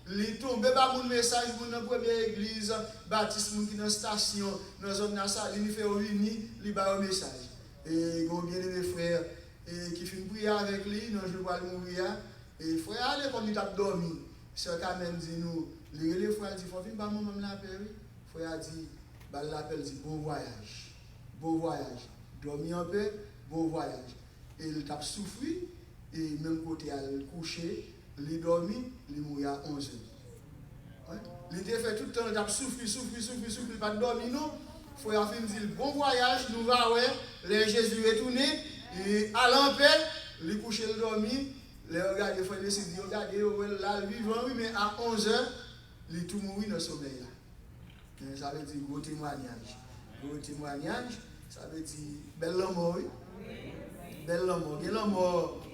il tombe par mon message pour la première église, baptiste qui dans la station, dans la zone nationale, il fait réunir, il va un message. Et mon bien-aimé frère qui fait une prière avec lui, non je vois le mourir. Et frère, allez comme il a dormi. Sœur Carmen dit nous, le frère dit, il faut venir par moi même l'appel. Frère dit, l'appel dit bon voyage. Dormi un peu, bon voyage. Et il a souffert, et même côté à coucher, il dormi, il mourit à 11h. Il était fait tout le temps, il a soufflé, pas de dormir, non. Il faut faire dit bon voyage, nous va ouais, les Jésus retourné, et à l'empêche, il coucher le dormir, les regarder, il faut décider, regarder, là, vivant, oui, mais à 11h, il tout mourir dans le sommeil là. Ça veut dire gros témoignage. Gros témoignage, ça veut dire belle mort, oui. Belle mort, quelle mort.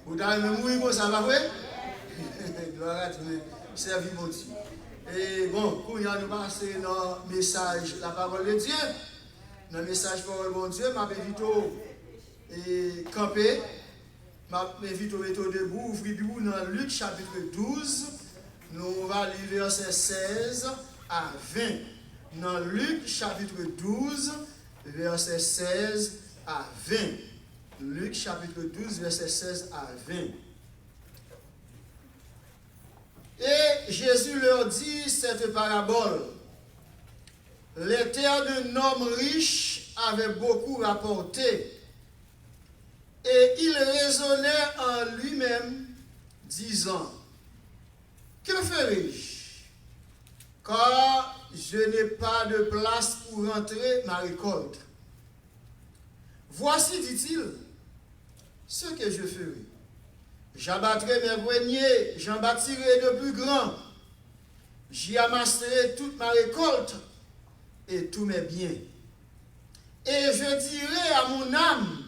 Vous avez même mourir comme ça, va vrai? Gloire à Dieu, servir mon Dieu. Et bon, pour nous passer dans le message, la parole de Dieu, dans le message parole de Dieu, je m'invite et camper, je m'invite à mettre debout, ouvrir Bible dans Luc chapitre 12, nous allons lire verset 16 à 20. Dans Luc chapitre 12, verset 16 à 20. Luc chapitre 12, verset 16 à 20. Et Jésus leur dit cette parabole. Les terres d'un homme riche avaient beaucoup rapporté. Et il raisonnait en lui-même, disant, que ferai-je? Car je n'ai pas de place pour rentrer ma récolte. Voici, dit-il, ce que je ferai. J'abattrai mes greniers, j'en bâtirai de plus grands. J'y amasserai toute ma récolte et tous mes biens. Et je dirai à mon âme,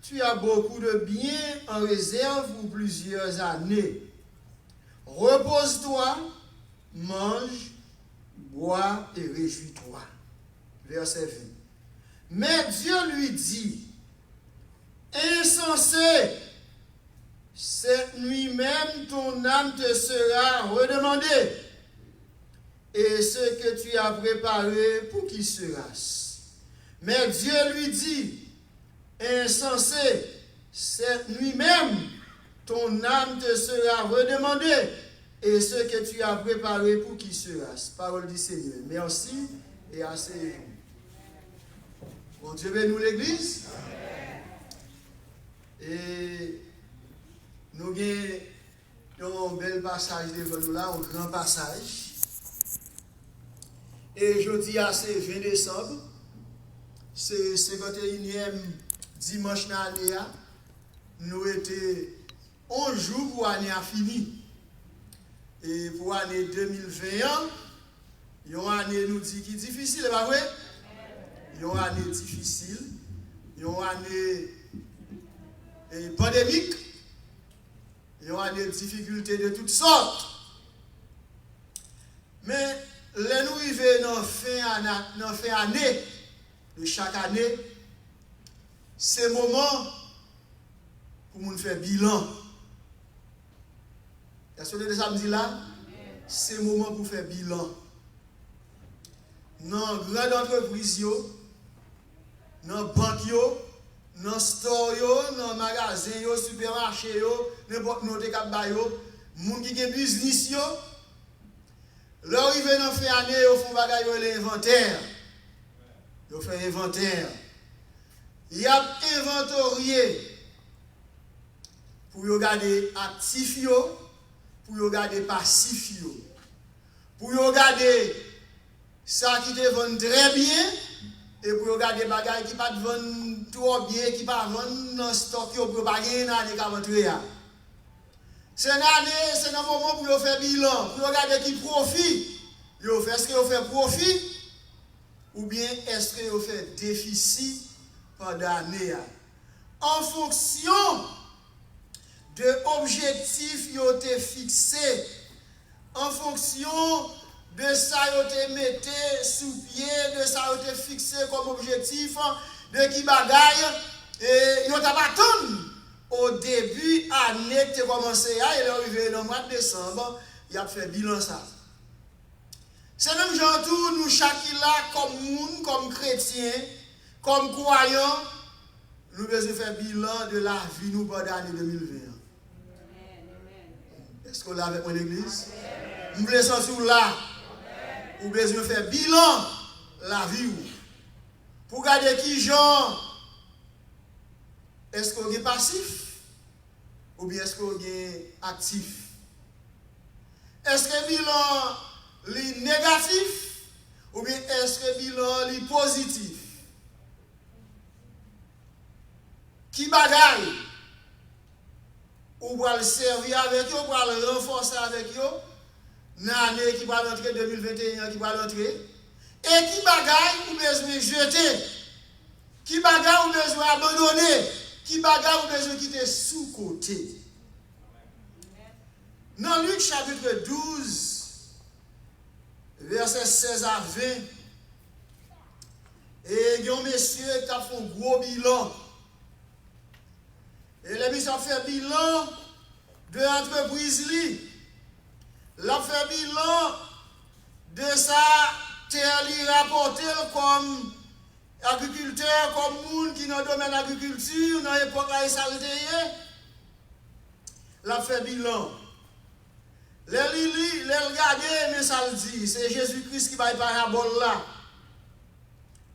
tu as beaucoup de biens en réserve pour plusieurs années. Repose-toi, mange, bois et réjouis-toi. Verset 20. Mais Dieu lui dit, insensé, cette nuit même ton âme te sera redemandée. Et ce que tu as préparé, pour qui sera-ce? Mais Dieu lui dit, insensé, cette nuit même ton âme te sera redemandée. Et ce que tu as préparé, pour qui sera-ce? Parole du Seigneur. Merci et asseyez-vous. Bon Dieu bénisse l'église. Et nous avons un bel passage devant nous là, un grand passage. Et je dis à c'est 20 décembre, c'est 51e dimanche de l'année. Nous étions 11 jours pour l'année à fini. Et pour l'année 2021, une année nous dit qui est difficile, c'est pas vrai? Une année difficile, une année pandémique, une année de difficultés de toutes sortes. Mais là nous arrivons dans la fin année de chaque année, c'est le moment pour nous faire bilan. Est-ce que vous avez samedi là? C'est le moment pour faire bilan. Dans les grandes entreprises, dans les banques, dans les stores, dans les magasins, dans les supermarchés, n'importe où les gens qui ont business, là, ils dans fin année, ils font l'inventaire. Ils font inventaire. Ils ont inventorié pour regarder actifs, pour regarder passifs, pour regarder ça qui te vend très bien et pour regarder les bagages qui ne te vendent trop bien, qui ne vendent dans le stock, pour pas gagner dans l'année qui va rentrer. C'est une année, c'est un moment pour faire bilan, pour regarder qui profite. Est-ce que vous faites profit ou bien est-ce que vous faites déficit pendant l'année? En fonction de l'objectif qui a été fixé, en fonction de ça qui a été mis sous pied, de ça qui a été fixé comme objectif, de qui bagaille, et vous avez au début de l'année qui a commencé, et arrivé dans le mois de décembre, il a fait bilan ça. C'est le même genre tout, nous chacun là, comme monde, comme chrétien, comme croyant, nous devons faire bilan de la vie nous pendant l'année 2020. Est-ce qu'on l'a avec mon église? Nous voulons sortir là. Nous devons faire bilan de la vie. Pour regarder qui genre, est-ce qu'on est passif ou bien est-ce qu'on est actif? Est-ce que bilan est négatif ou bien est-ce que bilan est positif? Qui bagaille ou pour le servir avec eux, pour le renforcer avec eux, dans l'année qui va rentrer 2021 qui va rentrer, et qui bagaille ou besoin jeter, qui bagaille ou besoin abandonner, qui bagaille ou besoin quitter sous côté. Dans Luc chapitre 12, verset 16 à 20, et il y a un monsieur qui a fait un gros bilan. Et les monsieur a fait bilan de l'entreprise. Il a fait bilan de sa terre rapportée comme agriculteur, comme monde qui dans le domaine de l'agriculture, dans l'époque où il s'altérait. Il a fait bilan. Les regarder, mais ça le dit, c'est Jésus-Christ qui va y parabole là.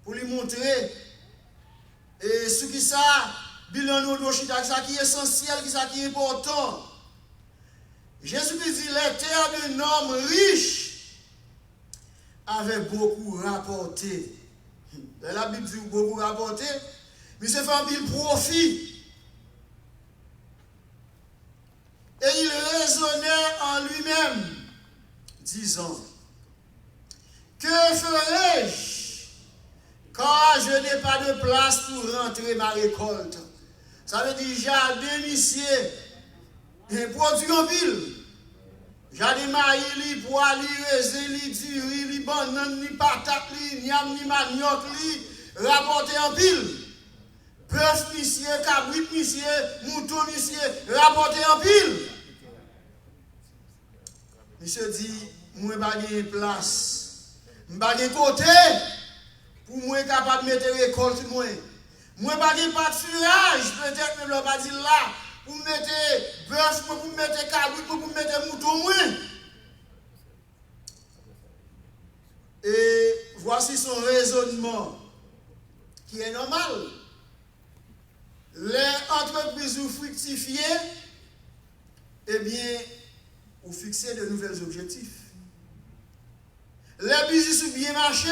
Pour lui montrer. Et ce qui ça, bilan nous ça qui est essentiel, ça qui est important. Jésus-Christ dit, les terres d'un homme riche avaient beaucoup rapporté. La Bible dit beaucoup rapporté, mais c'est fait un bil profit. Et il raisonnait en lui-même, disant, que ferai-je quand je n'ai pas de place pour rentrer ma récolte? Ça veut dire, jardin, monsieur, un produit en pile. Jardin maïs, li pois, li raisin, li duri, li banane, li patate, li niam, li manioc, li rapporté en pile. Bœuf, monsieur, cabrit, monsieur, mouton, monsieur, rapporté en pile. Monsieur dit, moi, je n'ai pas place. Je n'ai pas de côté pour moi capable de mettre récolte. Moi, je n'ai pas de pâturage, peut-être que je ne vais pas dire là, pour mettre bœuf, pour mettre cabrit, pour mettre mouton. Et voici son raisonnement qui est normal. Les entreprises ou fructifiées, eh bien, ou fixer de nouveaux objectifs. Les business ou bien marché,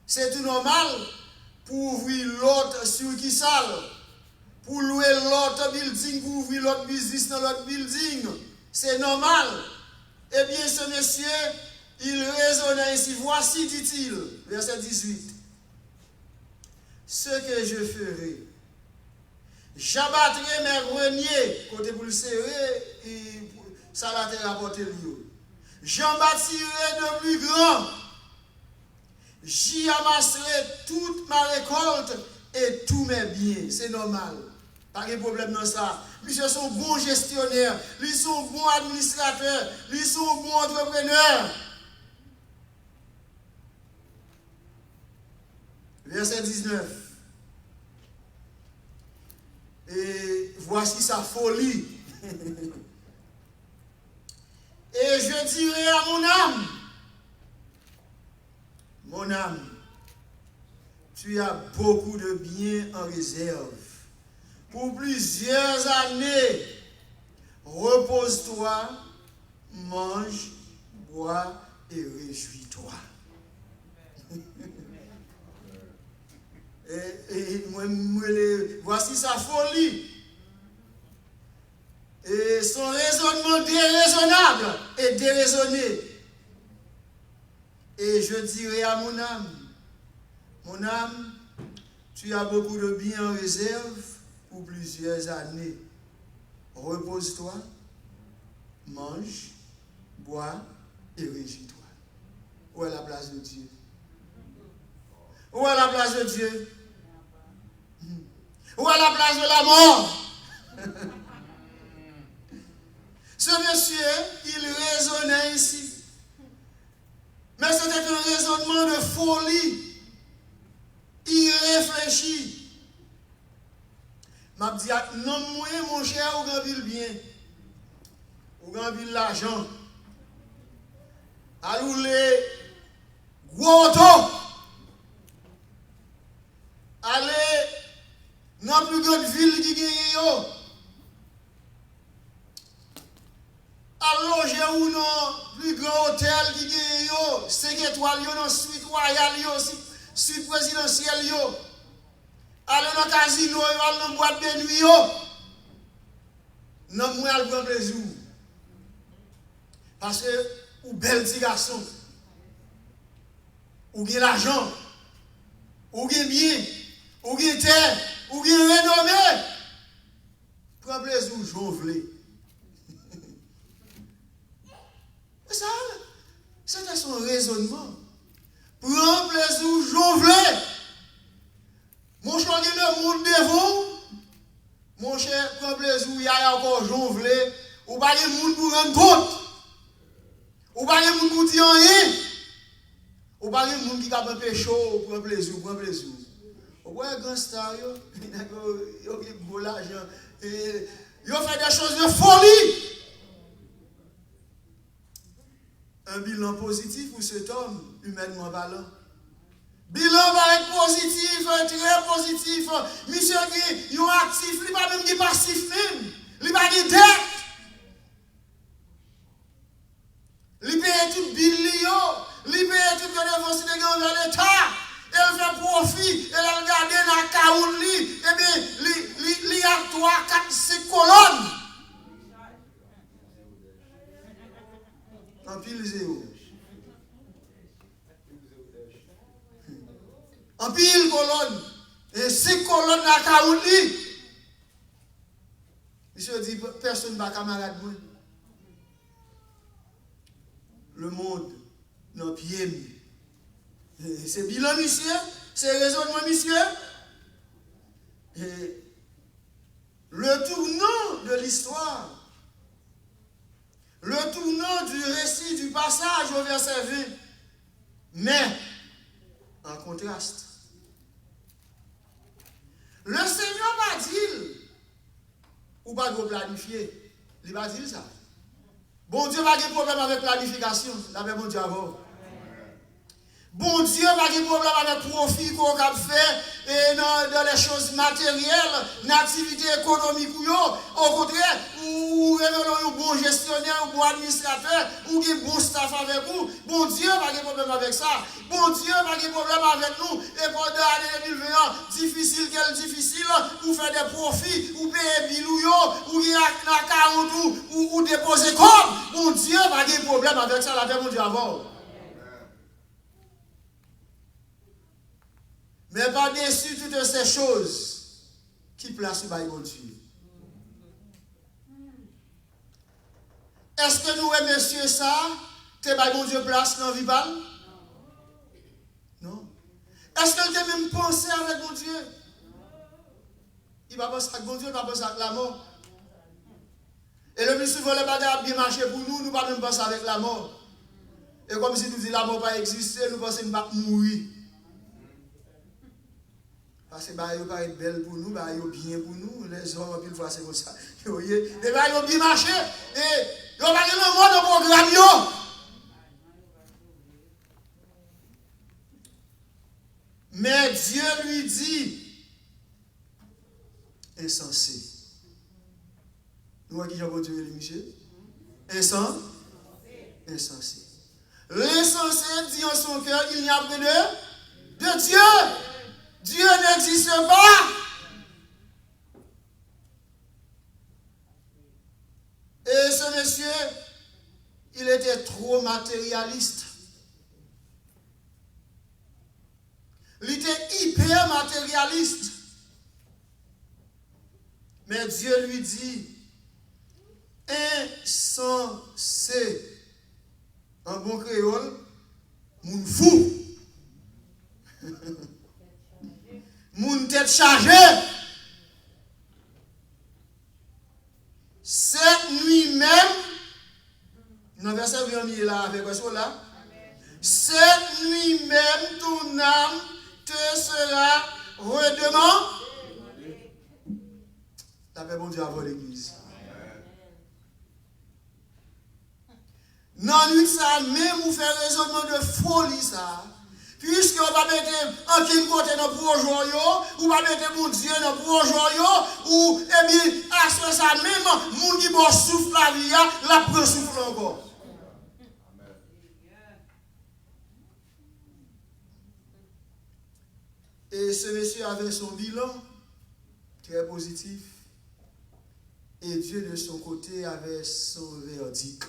c'est tout normal pour ouvrir l'autre sur qui sale, pour louer l'autre building, pour ouvrir l'autre business dans l'autre building. C'est normal. Eh bien, ce monsieur, il raisonne ainsi. Voici, dit-il, verset 18. Ce que je ferai, j'abattrai mes greniers, côté pour le serrer, et ça l'a été rapporté lui. J'en bâtirai de plus grand. J'y amasserai toute ma récolte et tous mes biens. C'est normal. Pas de problème dans ça. Monsieur sont bons gestionnaires, ils sont bons administrateurs, ils sont bons entrepreneurs. Verset 19. Et voici sa folie. Et je dirai à mon âme, tu as beaucoup de biens en réserve. Pour plusieurs années, repose-toi, mange, bois et réjouis-toi. Voici sa folie. Et son raisonnement déraisonnable et déraisonné. Et je dirai à mon âme, tu as beaucoup de biens en réserve pour plusieurs années. Repose-toi, mange, bois et réjouis-toi. Où est la place de Dieu? Où est la place de Dieu? Où est la place de la mort? Ce monsieur, il raisonnait ici. Mais c'était un raisonnement de folie. Il réfléchit. M'a dit, non, moi, mon cher, ou grand ville bien. Ou grand ville l'argent. Allons les gros autos. Allez dans la plus grande ville qui gagne. allonger ou non plus grand hôtel qui gagne 5 étoiles dans suite royale suite présidentielle aller dans casino aller dans boîte de nuit non moi al prend plaisir parce que ou bel petit garçon ou bien l'argent ou bien bien ou bien terre ou bien renommée prend plaisir jonfler. Ça, c'était son raisonnement. Prends plaisir, jonfler. Mon cher, le monde devant. Mon cher, prends plaisir, il y a encore jonfler. Ou pas de monde pour rendre compte. Ou pas de monde pour dire rien. Ou pas de monde qui a un peu chaud, prends plaisir, prends plaisir. Ou pas un grand star, il a de l'argent. Il a fait des choses de folie. Un bilan positif pour cet homme, humainement parlant. Bilan va être positif, très positif. Monsieur qui est actif, il n'est pas même qui est passif même. Il n'est pas de dette. Il paye tout bill, il paye tout que dépense de l'État. Elle fait profit, elle a regardé dans la caoune, et bien, il y a 3, 4, 5 colonnes. En pile zéro. En pile colonne. Et 5 colonnes à Kaouli. Monsieur dit, personne ne va camarade moi. Le monde, nos pieds. C'est bilan, monsieur. C'est raisonnement, monsieur. Et le tournant de l'histoire. Le tournant du récit du passage au verset 20. Mais, en contraste, le Seigneur va dire, ou pas de planifier, il va dire ça. Bon Dieu va avoir des problèmes avec planification, d'après mon Dieu avant. Bon Dieu va avoir des problèmes avec profit qu'on a fait et dans les choses matérielles, dans l'activité économique. Au contraire, ou révélons un bon gestionnaire, un bon administrateur, ou un bon staff avec vous. Bon Dieu va avoir des problèmes avec ça. Bon Dieu va avoir des problèmes avec nous. Et pendant l'année 2020, difficile, ou faire des profits, ou payer bilouyo, ou y a 40 ou déposer comme. Bon Dieu va avoir des problèmes avec ça, la mon Dieu avant. Mais par-dessus toutes ces choses qui placent sur mon Dieu. Est-ce que nous aimons monsieur ça? Que mon Dieu place dans la vie? Non. Est-ce que tu as même pensé avec mon Dieu? Il va penser avec mon Dieu, il va penser avec la mort. Et le plus souvent, les bagages bien marché pour nous, nous ne pas même penser avec la mort. Et comme si nous disions la mort pas exister, nous pensons que nous ne pas mourir. Parce que bah, il va être belle pour nous, bah, il va bien pour nous. Les hommes, une fois, c'est comme ça. Et bah, il va bien marcher. Et il va aller le monde au programme. Mais Dieu lui dit, insensé. Nous voyons qui j'ai Dieu, monsieur? Insensé. L'insensé dit en son cœur, il n'y a plus de Dieu. Dieu n'existe pas. Et ce monsieur, il était trop matérialiste. Il était hyper matérialiste. Mais Dieu lui dit, insensé, en bon créole, moun fou. Moun tête chargée. Cette nuit même, dans le verset 20 là, avec quoi là? Cette nuit même, ton âme te sera redemandée. D'après mon Dieu avant l'église. Dans la nuit, ça, même vous faire raisonnement de folie, ça. Puisque on va mettre en qui côté dans projet ou va mettre mon Dieu dans projet ou et bien à ce ça même moun qui bon souffle la vie la prend souffle encore. Et ce monsieur avait son bilan très positif et Dieu de son côté avait son verdict.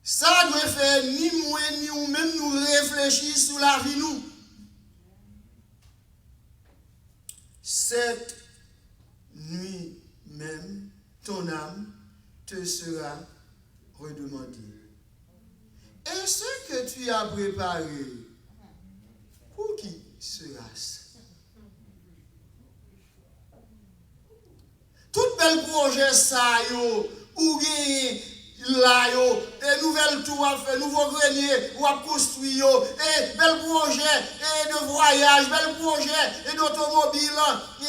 Ça doit faire ni moi ni ou même nous réfléchir sur la vie nous. Cette nuit même, ton âme te sera redemandée. Et ce que tu as préparé, pour qui sera-ce? Tout bel projet ça yo, ou gagné là yo, et nouvelle tour à faire, nouveau grenier, ou à construire yo, et bel projet, et de voyage, bel projet, et d'automobile, et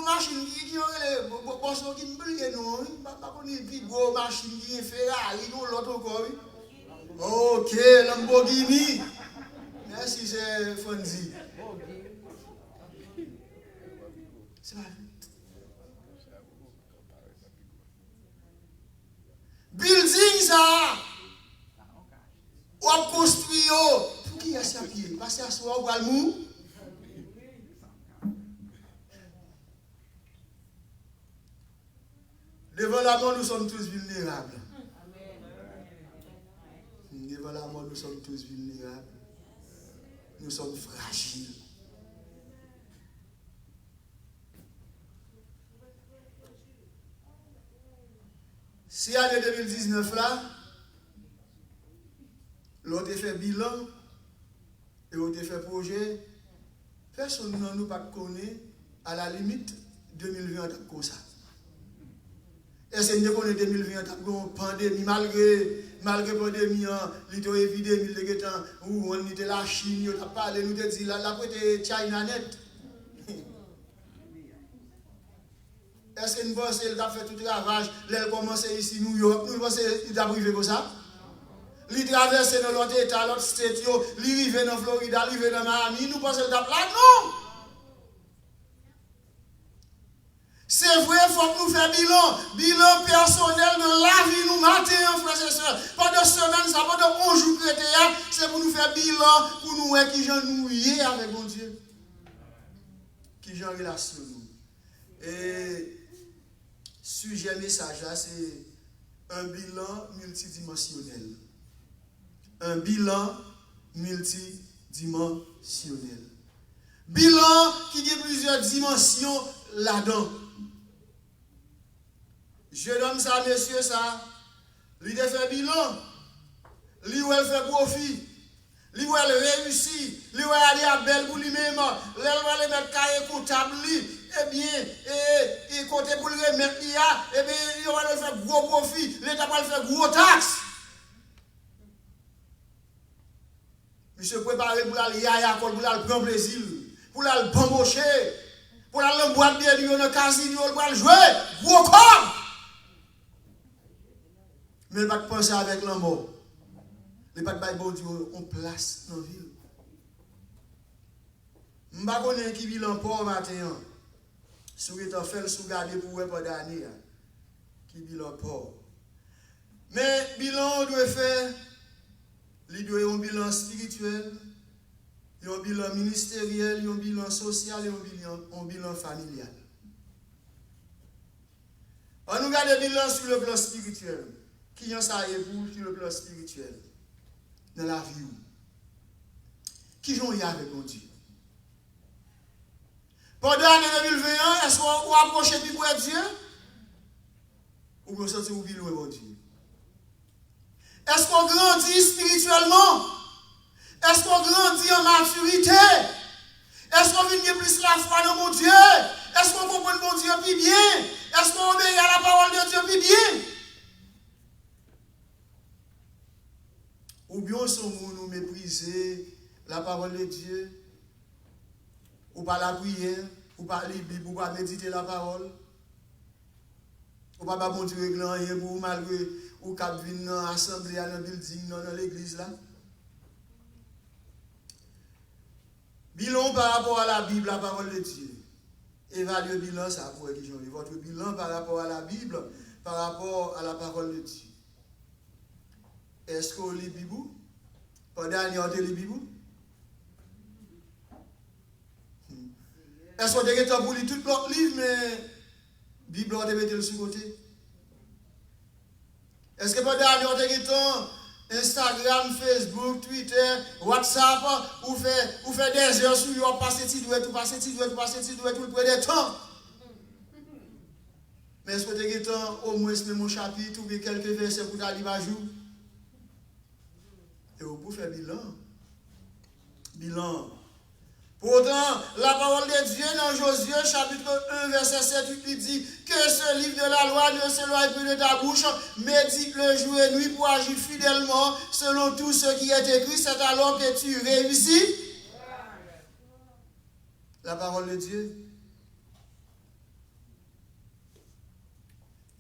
machine qui aurait les bosses qui me brillent, non, pas qu'on ait plus gros machine qui est Ferrari, non, l'autre encore. Ok, Lamborghini. Merci, c'est Fonzi. C'est pas building ça. Ou à construire. Pour qui y a ça pied? Parce qu'à soi, ou à le mou. Devant la mort, nous sommes tous vulnérables. Devant la mort, nous sommes tous vulnérables. Nous sommes fragiles. Si l'année 2019 là, l'on a fait bilan et on a fait projet, personne ne nous pas connaît à la limite 2020 comme ça. Et c'est une année 2020 une pandémie malgré pandémie, l'épidémie où on était la Chine, on a parlé, nous a dit la côté China net. Est-ce que nous pensons qu'il a fait tout le ravage, il commence ici New York, nous pensons qu'il a privé comme ça? Il traverse dans l'autre état, l'autre state, il arrive dans Florida, il arrive dans Miami, nous pensons qu'il a là, non! C'est vrai, il faut que nous fassions bilan personnel de la vie, nous matin, frères et sœurs. Pendant semaine, ça, pendant 11 jours chrétiens, c'est pour nous faire bilan, pour nous voir qui j'en nous y avec mon Dieu. Qui j'en relation nous. Et sujet message là, c'est un bilan multidimensionnel. Un bilan multidimensionnel. Bilan qui a plusieurs dimensions là-dedans. Je donne ça, messieurs, ça. Lui fait bilan. Lui fait profit. Lui réussit. Lui aller à belle pour lui-même. Lui va mettre cahier comptable. Eh bien, et côté pour le remettre, eh bien, il va le faire gros profit. L'État va le faire gros taxe. Monsieur préparé pour aller pour aller prendre plaisir. Pour aller bambocher. Pour aller boire bien dans le casino, pour aller jouer. Gros corps. Mais il ne va pas penser avec la mort. Il ne va pas bon Dieu en place dans la ville. Je ne sais pas qui vit en port matin. Si vous êtes fait sous garder pour vous pendant l'année. Qui vit en port. Mais le bilan on doit faire. Il doit avoir un bilan spirituel, un bilan ministériel, un bilan social et un bilan familial. On nous garde le bilan sur le plan spirituel. Qui en ça est pour sur le plan spirituel dans la vie? Qui j'en y a avec mon Dieu? Pendant l'année 2021, est-ce qu'on approche plus près de Dieu? Ou vous sentez vous loin de Dieu? Est-ce qu'on grandit spirituellement? Est-ce qu'on grandit en maturité? Est-ce qu'on vient plus la foi dans mon Dieu? Est-ce qu'on comprend mon Dieu plus bien? Est-ce qu'on obéit à la parole de Dieu plus bien? Ou bien sommes-nous nous mépriser la parole de Dieu? Ou pas la prière? Ou pas la Bible? Ou pas méditer la parole? Ou pas bon Dieu régler rien pour malgré ou cap venir dans l'assemblée, dans le building, dans l'église là. Bilan par rapport à la Bible, la parole de Dieu. Évaluez bilan ça pour votre bilan par rapport à la Bible, par rapport à la parole de Dieu. Est-ce que vous lisez la Bible? Pendant l'année, vous lisez la Bible? Est-ce que vous avez temps pour lire tout l'autre livre, mais la Bible, vous avez mis le sur côté? Est-ce que pendant l'année, vous avez temps Instagram, Facebook, Twitter, WhatsApp, ou fait des heures sur vous passez tidouette, vous prenez des temps? Mais est-ce que vous avez temps au moins même un chapitre ou quelques versets pour aller par jour? Et vous pouvez faire bilan. Pourtant, la parole de Dieu dans Josué, chapitre 1, verset 7, il dit que ce livre de la loi ne s'éloigne plus de ta bouche, médite-le jour et nuit pour agir fidèlement selon tout ce qui est écrit, c'est alors que tu réussis. La parole de Dieu.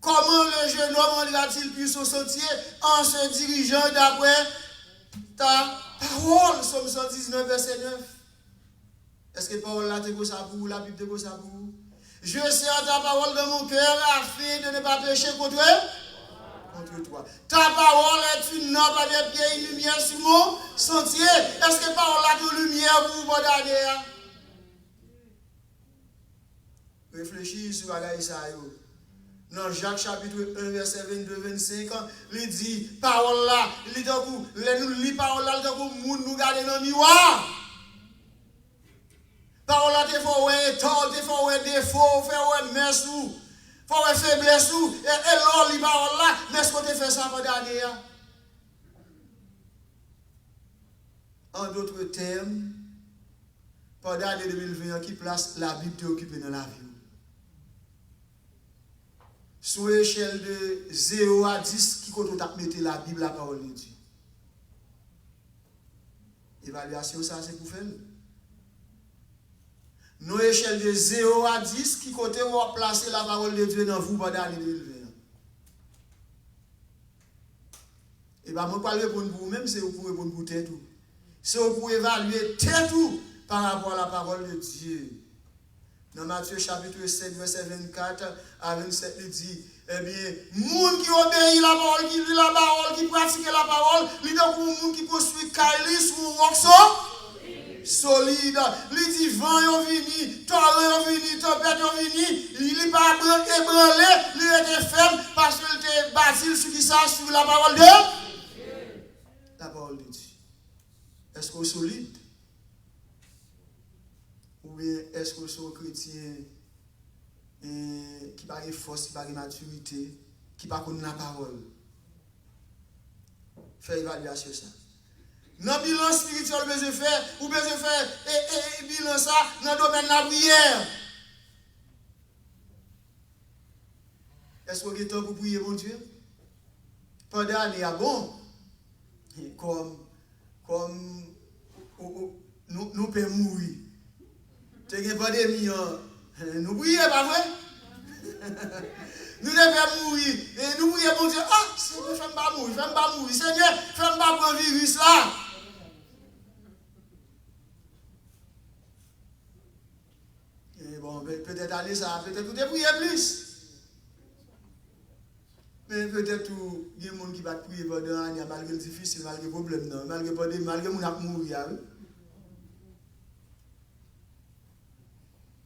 Comment le jeune homme ira-t-il plus au sentier en se dirigeant d'après ta parole? Somme 119, verset 9. Est-ce que la parole là est ça pour vous, la Bible est ça pour vous? Je serre ta parole dans mon cœur afin de ne pas pécher contre toi. Ta parole est une lampe à des pieds, une lumière sur mon sentier. Est-ce que la parole là est une lumière pour vous, bonne? Réfléchis sur la ça. Dans Jacques chapitre 1, verset 22-25, il dit, parole là, il dit, nous lisons parole là, il nous garder dans le miroir. Parole là, il faut un tort, il faut un défaut, il faut un messe, il faut un faiblesse, et là, il parole là, mais est-ce que tu fais ça pendant l'année? En d'autres termes, pendant l'année 2020, qui place la Bible est occupée dans la vie? Sur l'échelle de 0 à 10, qui compte à mettre la Bible, la parole de Dieu? Évaluation, ça, c'est pour faire. Nos échelles de 0 à 10, qui compte à placer la parole de Dieu dans vous pendant l'année 2020. Et bien, moi, je ne vais pas répondre pour vous-même, c'est pour répondre pour tête tout. C'est pour évaluer tête tout par rapport à la parole de Dieu. Dans Matthieu chapitre 7, verset 24 à 27, il dit, eh bien, monde qui obéit la parole, qui lit la parole, qui pratique la parole, il dit pour le monde qui construit Kaili sur un roc solide. Il dit, vent est venu, torrent est venu, tempête est venu, il n'est pas ébranlé, il était ferme parce qu'il était bâti sur qui ça, sur la parole de Dieu. La parole de Dieu. Est-ce qu'on est solide? Ou bien est-ce que c'est un chrétien qui n'a pas de force, qui n'a pas de maturité, qui n'a pas de la parole? Fais évaluation ça. Dans le bilan spirituel, vous besoin faire, ou besoin faire bilan ça dans le domaine de la prière. Est-ce que vous avez temps pour prier, mon Dieu? Pendant l'année, bon, comme nous pouvons mourir. Tu as une pandémie, nous prions, pas vrai? Nous devons mourir. Et nous prions pour Dieu, ah, Seigneur, fais-moi pas mourir, Seigneur, fais-moi pas prendre le virus là. Et bon, peut-être aller ça, peut-être tout prier plus. Mais peut-être tout, il y a des gens qui vont prier pendant l'année, malgré le difficile, malgré le problème, malgré le pandémie, malgré qu'on a mourir.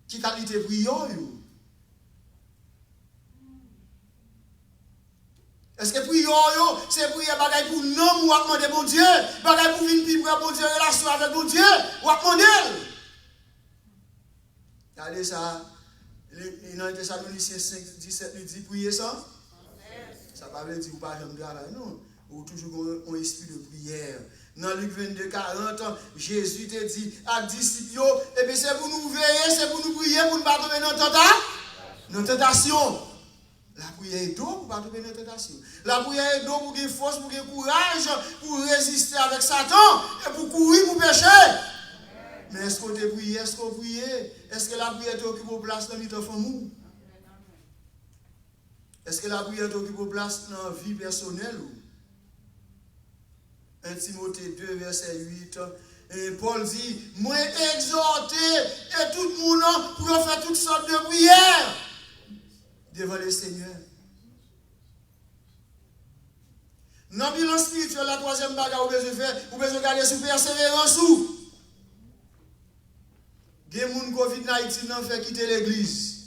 Qui qualité de prière? Est-ce que prière, c'est prier bagaille pour nous ou à demander mon Dieu? Bagaille pour venir vivre mon Dieu, relation avec mon Dieu, ou à demander? Regardez ça. Dans Thessaloniciens 5, 17, il dit prier ça? Ça ne veut pas dire que vous ne pouvez pas travailler, non. Ou toujours un esprit de prière. Dans Luc 22, 40, Jésus te dit à disciples, et bien c'est pour nous veiller, c'est pour nous prier, pour ne pas tomber dans tentation. La prière est d'eau pour ne pas tomber dans tentation. La prière est d'eau pour gagner force, pour gagner courage, pour résister avec Satan, et pour courir, pour pécher. Mais est-ce qu'on te prie, est-ce qu'on prie? Est-ce que la prière te occupe au place dans le temps famille? Est-ce que la prière occupe place dans la vie personnelle? 1 Timothée 2, verset 8. Et Paul dit, moi exhorté et tout le monde pour faire toutes sortes de prières devant le Seigneur. Dans le bilan spirituel, la troisième bagarre, vous besoin faire, vous besoin garder sous persévérance. Il y a des gens qui Covid-19 qui fait quitter l'église.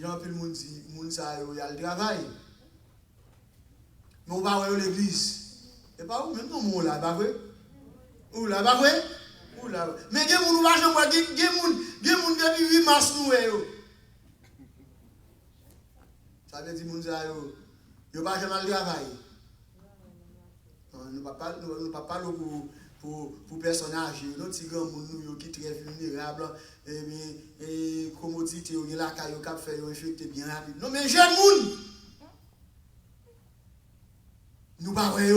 Jean-Pierre le monde dit, il y a le travail. Mais on va voir l'église. Et pas où, même non, là, pas vrai? Où là, pas vrai? Où là? Mais il y a des gens qui vont voir, il y a des gens depuis 8 mars, nous, ça veut dire que ils ne vont pas jamais le travail. Nous ne pouvons pas parler pour personnages, nos petits grands gens qui sont très vulnérables, et commodité, ils ont la caille, ils ont fait infecter bien rapide. Non, mais jeunes gens, nous ne pouvons pas. Il y a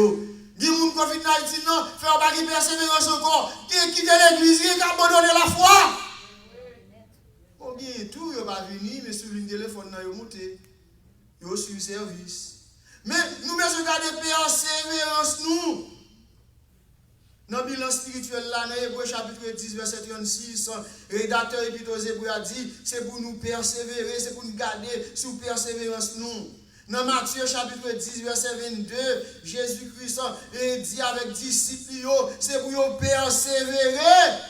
des gens qui Covid-19, non, faire pas de persévérance encore, qui quittent l'église, qui abandonnent la foi. Bon, bien, tout, ils ne vont pas venir, mais sur le téléphone, ils vont monter. Ils ont su service. Mais nous devons garder persévérance, nous. Dans le bilan spirituel, là, dans Hébreux chapitre 10, verset 36, le rédacteur épître aux Hébreux a dit, c'est pour nous persévérer, c'est pour nous garder sous persévérance, nous. Dans Matthieu chapitre 10, verset 22, Jésus-Christ dit avec disciples, c'est pour nous persévérer.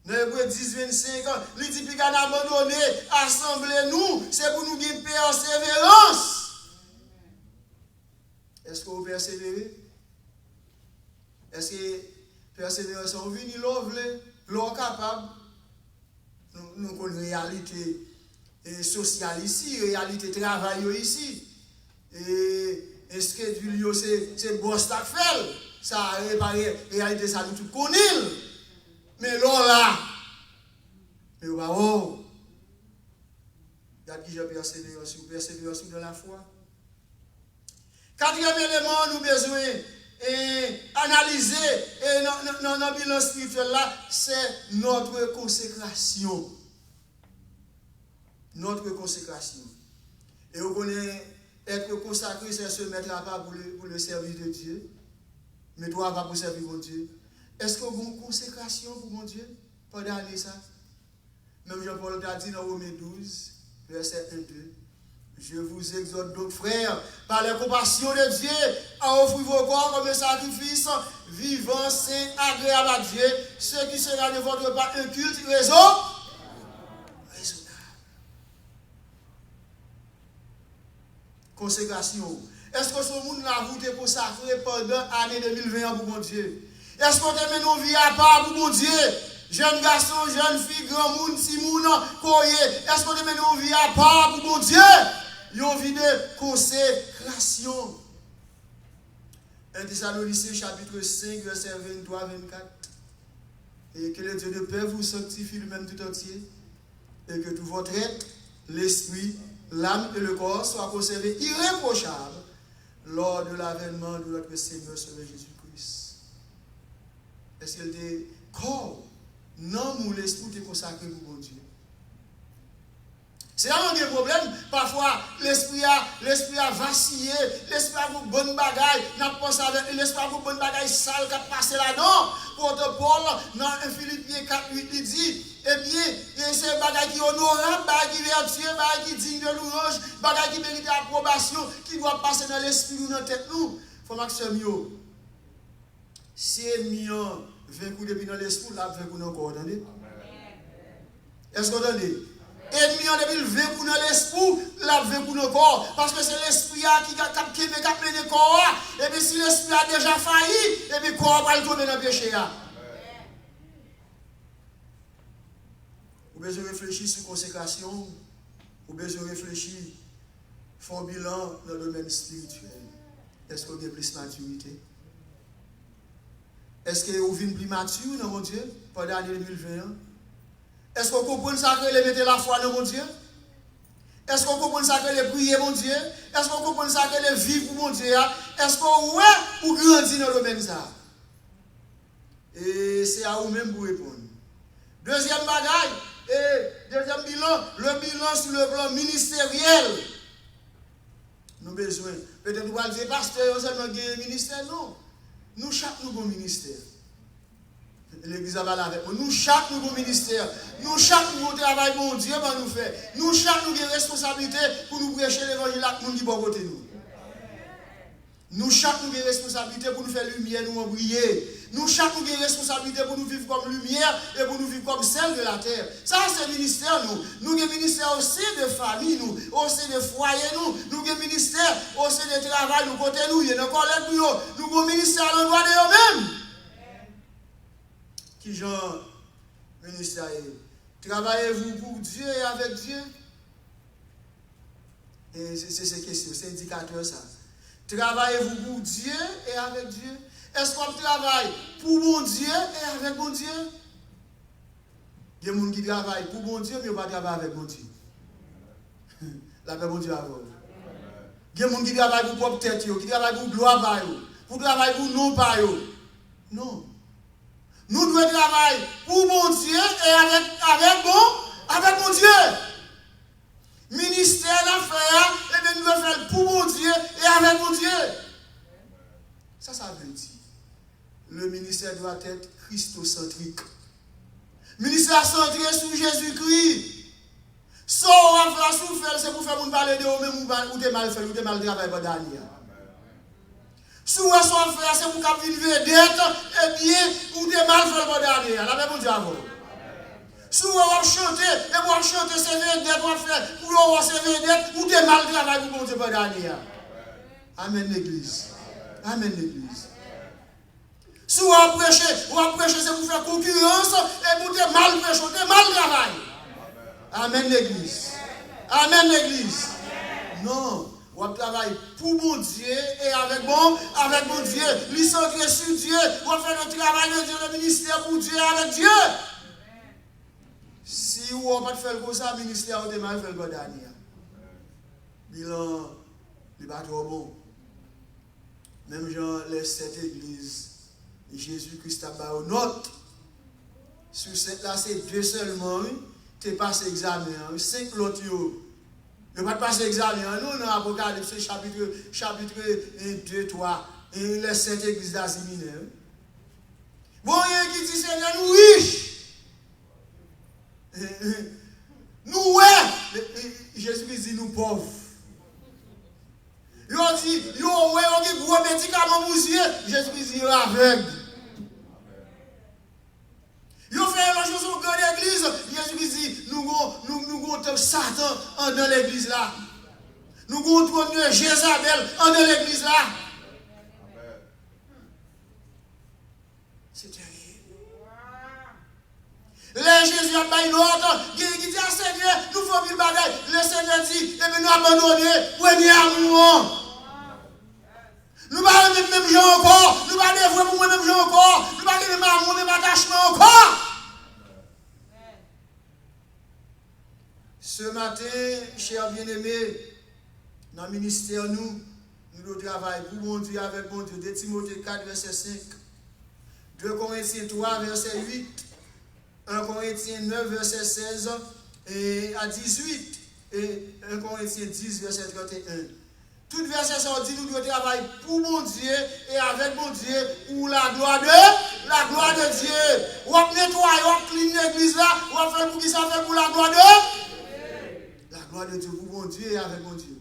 Dans Hébreux 10, 25, il dit qu'il a abandonné, assemblez-nous, c'est pour nous gagner persévérance. Est-ce que vous persévérez? Est-ce que persévérance est venue, l'eau capable? Nous avons une réalité sociale ici, réalité travail ici. Et est-ce que c'est bon stack fait? Ça réparé réalité ça nous tout connaît. Mais là, mais oh, il y a qui j'ai persévérance, vous persévérez dans la foi. Quatrième élément, nous avons besoin d'analyser dans le bilan spirituel là, c'est notre consécration. Notre consécration. Et vous connaissez, être consacré, c'est se mettre à part pour le service de Dieu. Mais toi, pas pour servir mon Dieu. Est-ce que vous avez une consécration pour mon Dieu pendant l'année ça? Même Jean-Paul a dit dans Romains 12, verset 1-2. Je vous exhorte donc, frères, par la compassion de Dieu, à offrir vos corps comme un sacrifice vivant, saint, agréable à Dieu, ce qui sera de votre part un culte raisonnable. Consécration. Est-ce que ce monde l'a voulu consacrer pendant l'année 2020 pour mon Dieu? Est-ce qu'on te met nos vies à part pour mon Dieu? Jeunes garçons, jeunes filles, grand monde, si moun, koye. Est-ce qu'on te met nos vies à part pour mon Dieu? Une vie de consécration. 1 Thessaloniciens chapitre 5, verset 23-24. Et que le Dieu de paix vous sanctifie lui-même tout entier. Et que tout votre être, l'esprit, l'âme et le corps soient conservés irréprochables lors de l'avènement de notre Seigneur Sauveur Jésus-Christ. Est-ce qu'il dit corps, non, mon l'esprit est consacré pour mon Dieu? C'est là où il y a un problème. Parfois, l'esprit a vacillé, l'esprit a une bonne bagaille, n'a pas pensé avec l'esprit a une bonne bagaille sale qui a passé là-dedans. Pour Paul, dans 1 Philippiens 4:8, il dit, eh bien, c'est un bagaille qui est honorable, bagaille qui est vertueux, bagaille qui est digne de louange, bagaille qui mérite approbation, qui doit passer dans l'esprit ou dans la tête nous. Il faut maximum yo. Si mieux 20 coups depuis dans l'esprit, là 20 coups dans le corps, attendez? Est-ce que vous entendez? Ennemi en depuis 20 coups dans l'esprit, là 20 coups dans le corps. Parce que c'est l'esprit qui a mené le corps. Et puis si l'esprit a déjà failli, et puis le corps va le tomber dans le péché. Vous besoin réfléchir sur la consécration. Vous besoin réfléchir, faire un bilan dans le domaine spirituel. Est-ce que vous avez plus de maturité? Est-ce que vous venez plus mature dans mon Dieu pendant l'année 2021? Est-ce qu'on comprend ça que les mettre la foi dans mon Dieu? Est-ce qu'on comprend ça que les prier mon Dieu? Est-ce qu'on comprend ça que les vivre pour mon Dieu? Est-ce qu'on ou grandir dans le domaine ça? Et c'est à vous-même pour répondre. Deuxième bagaille, et deuxième bilan, le bilan sur le plan ministériel. Nous avons besoin. Peut-être nous allons dire, pasteur, seulement un ministère. Non. Nous, chaque nouveau ministère. L'église va aller avec nous. Nous, chaque nouveau ministère. Nous, chaque nouveau travail, bon Dieu va nous faire. Nous, chaque nouveau responsabilité pour nous prêcher l'évangile à nous qui bon côté nous. Nous, chaque nous avons responsabilité pour nous faire lumière, nous briller. Nous, chaque nous avons responsabilité pour nous vivre comme lumière et pour nous vivre comme celle de la terre. Ça, c'est le ministère, nous. Nous avons ministère aussi de famille, nous. Aussi de foyer, nous. Nous avons ministère aussi de travail, nous, côté nous. Il y a nos collègues, nous avons ministère à l'endroit de eux-mêmes. Qui genre ministère? Travaillez-vous pour Dieu et avec Dieu? Et c'est ces questions, c'est indicateur, ça. Travaillez-vous pour Dieu et avec Dieu? Est-ce qu'on travaille pour mon Dieu et avec mon Dieu? Il y a des gens qui travaillent pour mon Dieu, mais ils ne travaillent pas avec mon Dieu. La paix, mon Dieu, avant. Il y a des gens qui travaillent pour propre tête, qui travaillent pour gloire, pour travailler pour non pas. Non. Nous devons travailler pour mon Dieu et avec mon Dieu. Ministère d'affaires, et bien nous devons faire pour mon Dieu et avec mon Dieu. Ça veut dire. Le ministère doit être christocentrique. Ministère centré sur Jésus-Christ. Ce qu'on va faire, c'est pour faire mon parler de vous-même ou de mal faire, ou de mal travailler pour dernier. Si on va faire, c'est pour qu'on vienne vedette, et bien, ou de mal faire pour dernier. La même Dieu avant. Si on va chanter, et pour chanter, c'est vedette, on va faire, pour avoir ces vedettes, ou de mal travailler pour mon Dieu pour dernier. Amen l'église. Amen l'église. Si on va prêcher, c'est pour faire concurrence, et pour te mal prêcher, te mal travailler. Amen l'église. Amen l'église. Non, on travaille pour mon Dieu et avec mon Dieu. Lui centré sur Dieu. On fait le travail de Dieu, le ministère pour Dieu et avec Dieu. Si on ne va pas faire comme ça, le ministère on mal faire le dernier. Bilan, il n'est pas trop bon. Même genre les 7 églises, Jésus-Christ a donné une note. Sur cette là, c'est 2 seulement. Tu es passé examen. 5 l'autre. Tu n'as pas passé examen. Nous, dans l'Apocalypse, chapitre 2, 3, les 7 églises d'Asie mineure. Bon, il y a qui dit Seigneur, nous riches. Nous, ouais. Jésus-Christ dit nous pauvres. Ils ont dit, ils ont gros médicaments pour yeux. Jésus-Christ dit, ils sont aveugles. Ils ont fait la chose au cœur de l'église. Jésus-Christ dit, nous avons Satan dans l'église là. Nous avons Jézabel dans l'église là. C'est terrible. Là, Jésus a pas une autre. Il dit à Seigneur, nous faisons une bagaille. Le Seigneur dit, et bien nous abandonner, premier amour. Nous parlons de même gens encore. Nous parlons de vous pour même gens encore. Nous parlons de même amour, de même attachement encore. Ce matin, chers bien-aimés, dans le ministère, nous travaillons pour mon Dieu avec mon Dieu. 2 Timothée 4, verset 5. 2 Corinthiens 3, verset 8. 1 Corinthiens 9, verset 16 et à 18. Et 1 Corinthiens 10, verset 31. Tout verset ça dit nous devons travailler pour mon Dieu et avec mon Dieu pour la gloire de Dieu. On va nettoyer, on va cleaner l'église là, on va faire pour qui ça fait pour la gloire de Dieu pour mon Dieu et avec mon Dieu.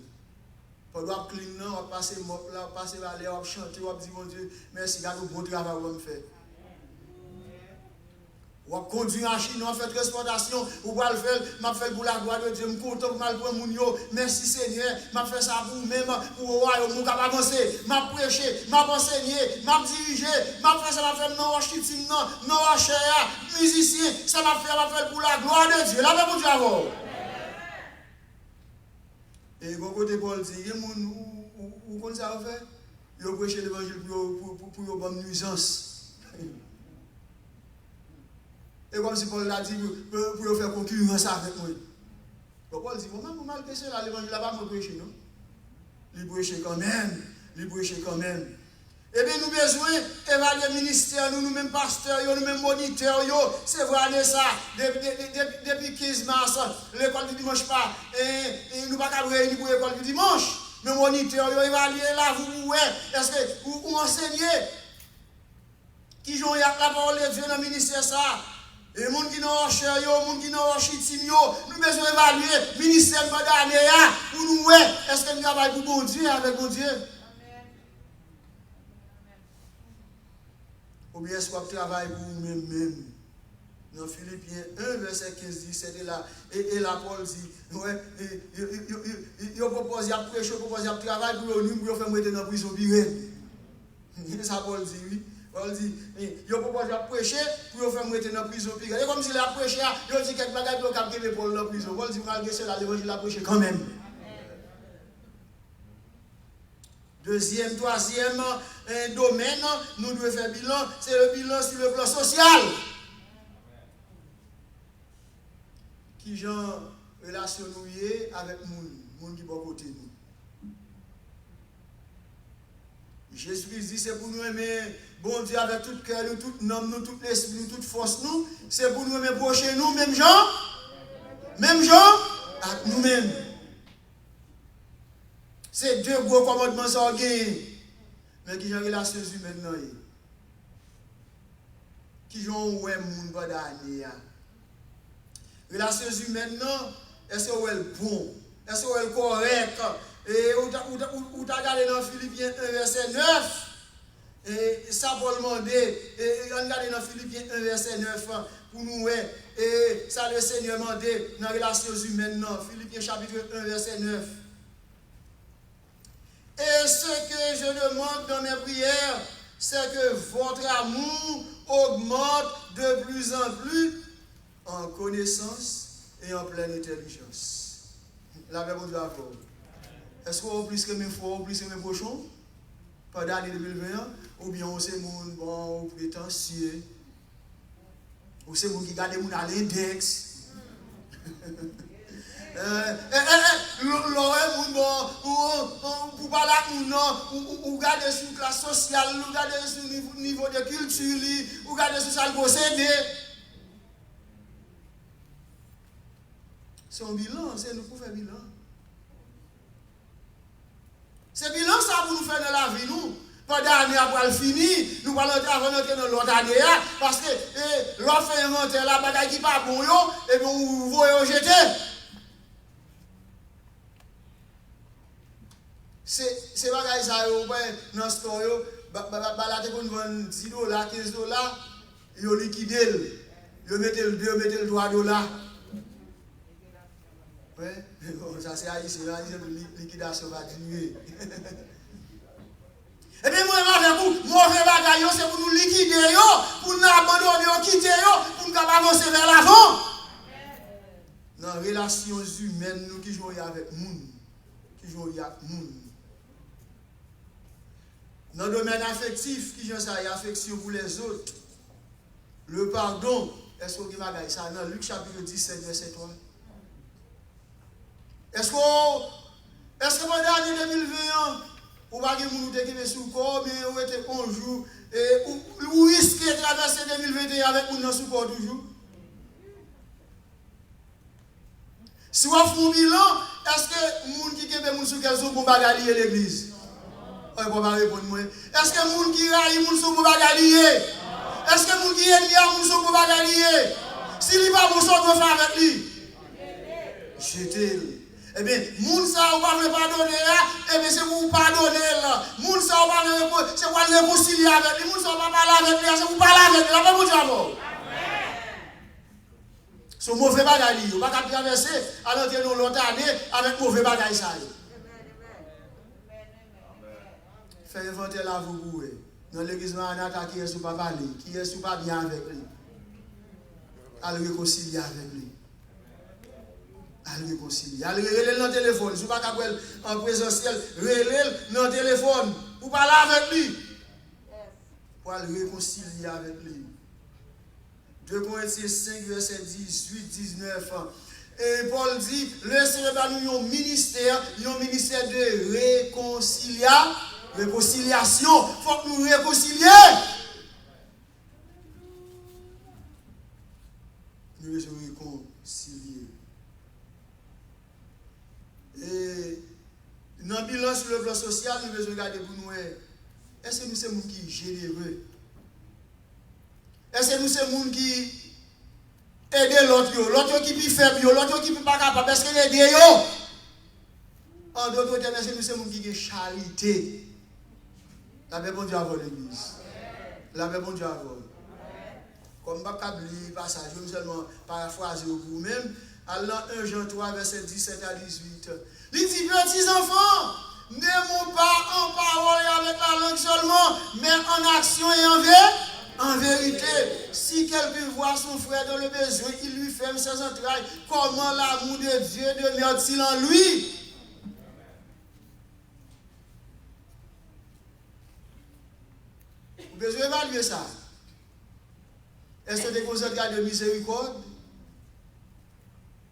On doit cleaner, on va passer mop là, on va passer là, on va chanter, on va dire mon Dieu, merci, garde le bon travail qu'on fait. On va conduire en Chine, on fait transportation, on va le faire, je fais pour la gloire de Dieu, je suis content pour mal pour mon yo. Merci Seigneur, je fais ça pour vous-même, pour le royaume, je vais avancer, je prêcher, je enseigner, je diriger, je fais ça, je fais non marketing, non recherche, musicien, ça va faire pour la gloire de Dieu. Là, pour Dieu avant. Et quand côté Paul dit, il y a des gens où on ça fait, ils prêchent l'évangile pour une bonne nuisance. Et comme si Paul l'a dit, pour faire concurrence avec moi. Donc Paul dit, moi, mal péché là, l'évangile là-bas, moi prêcher, non? Il prêche quand même. Eh bien, nous avons besoin d'évaluer le ministère, nous-mêmes pasteurs, nous-mêmes moniteurs, c'est vrai ça. Depuis 15 mars, l'école du dimanche pas, et nous ne pouvons pas réunir pour l'école du dimanche. Nos moniteurs, évaluer là, vous, est-ce que vous enseignez qui ont la parole de Dieu dans le ministère ça? Et les gens qui n'ont pas cher, les gens qui n'ont pas chitim, nous avons besoin d'évaluer le ministère de l'année pour nous, est-ce que nous travaillons pour bon Dieu avec bon Dieu? Ou bien est-ce qu'on travaille pour nous-mêmes? Dans Philippiens 1, verset 15, dit, c'était là, et la Paul dit, ouais, il propose à prêcher, il propose à travailler pour nous, pour faire mettre dans la prison pirate. C'est ça Paul dit, oui. Paul dit, il propose à prêcher, pour faire mettre dans la prison pirate. Et comme s'il a prêché, il dit quelque chose pour capter Paul dans la prison. Paul dit, malgré cela, l'évangile a prêché quand même. Deuxième, troisième domaine, nous devons faire bilan, c'est le bilan sur le plan social. Qui genre relation nous avec les gens qui sont à côté de nous. Jésus dit c'est pour nous aimer bon Dieu avec tout cœur, nous, tout nom, nous, tout l'esprit, nous, toute force, nous. C'est pour nous aimer procher nous, même gens, avec nous-mêmes. C'est deux gros commandements sanguins. Mais qui ont relation humaine non. Qui ont ouais moun pendant l'année. Relations humaines non, est-ce qu'elle est bon? Est-ce qu'elle est correcte? Et où tu as regardé dans Philippiens 1 verset 9. Et ça pour demander, et on regarde dans Philippiens 1 verset 9 pour nous et ça le Seigneur demandé dans relations humaines non. Philippiens chapitre 1 verset 9. Et ce que je demande dans mes prières, c'est que votre amour augmente de plus en plus en connaissance et en pleine intelligence. La paix pour Dieu à vous. Est-ce qu'on a plus que mes fois, plus que mes pochons pendant l'année 2021, ou bien on c'est mon bon prétentieux, ou c'est mon qui garde mon à l'index. Pour parler avec nous, ou garder sur la classe sociale, ou garder sur le niveau de culture, ou garder sur ça le posséder. C'est un bilan, c'est nous pour faire bilan. C'est bilan ça pour nous faire dans la vie, nous. Pendant l'année après le fini, nous allons entrer dans l'autre année, parce que l'autre fait inventer la bagaille qui n'est pas bon, et puis vous voyez jeter. C'est bagaille ça, dans le store, baladez pour nous vendre $10, $15, ils liquident, ils mettent le $3. Ouais, ça c'est haïtien, liquidation va diminuer. Et bien, moi, avec vous, mauvais bagaille, c'est pour nous liquider, pour nous abandonner, quitter, pour nous avancer vers l'avant. Dans les relations humaines, nous qui jouons avec nous, Dans le domaine affectif, qui jouons ça, il y a affection pour les autres. Le pardon, est-ce qu'on dit ça dans Luc chapitre 17, verset 3? Est-ce que pendant l'année 2021, ou pas que vous avez sous le corps, mais vous êtes un jour, et vous risquez de traverser 2021 avec vous dans sous le corps toujours? Si vous faites un bilan, est-ce que les gens qui ont sous le corps pour bagalier l'église? Est-ce que les gens qui raillent les gens pour bagalier? Est-ce que les gens qui aiment les gens pour bagalier? Si il n'est pas bon, ça doit faire avec lui. Jetez-le. Eh bien, moun sa ou pas pardonner, eh bien c'est pour pardonner là. Moun sa ou pas c'est pour le réconcilier avec lui. Moun sa ou pas parler avec lui, c'est pour parler avec lui. La paix pour Dieu. Son mauvais bagaille, ou pas qu'à traverser à l'entrée dans l'autre année avec mauvais bagaille ça. Faites inventer la vous. Dans l'église Maranatha, qui est sous pas parler, qui est sous pas bien avec lui. À le réconcilier avec lui. À le réconcilier. À le réconcilier dans le téléphone. Si vous ne pouvez pas en présentiel, réconcilier dans le téléphone. Pour parler avec lui. Pour le réconcilier avec lui. 2 Corinthiens 5, verset 18, 19. Et Paul dit, le Seigneur va nous un ministère de réconciliation. Réconciliation, il faut que nous réconcilier. Nous devons réconcilier. Et dans le bilan sur le plan social, nous devons regarder pour nous. Est-ce que nous sommes des gens qui sont généreux? Est-ce que nous sommes des gens qui aident l'autre qui est faible, l'autre qui n'est pas capable? Est-ce que nous aidons? En d'autres termes, est-ce que nous sommes des gens qui ont charité? La paix, bon Dieu, avant l'église. La paix, bon Dieu, avant. Comme je ne peux pas passage, je vais seulement paraphraser pour vous-même. Alors, 1 Jean 3, verset 17 à 18. Il dit, petits enfants, n'aimons pas en parole et avec la langue seulement, mais en action et en vérité. Si quelqu'un voit son frère dans le besoin, il lui ferme ses entrailles. Comment l'amour de Dieu demeure-t-il en lui? Vous devez évaluer ça. Est-ce que tu es concentré de miséricorde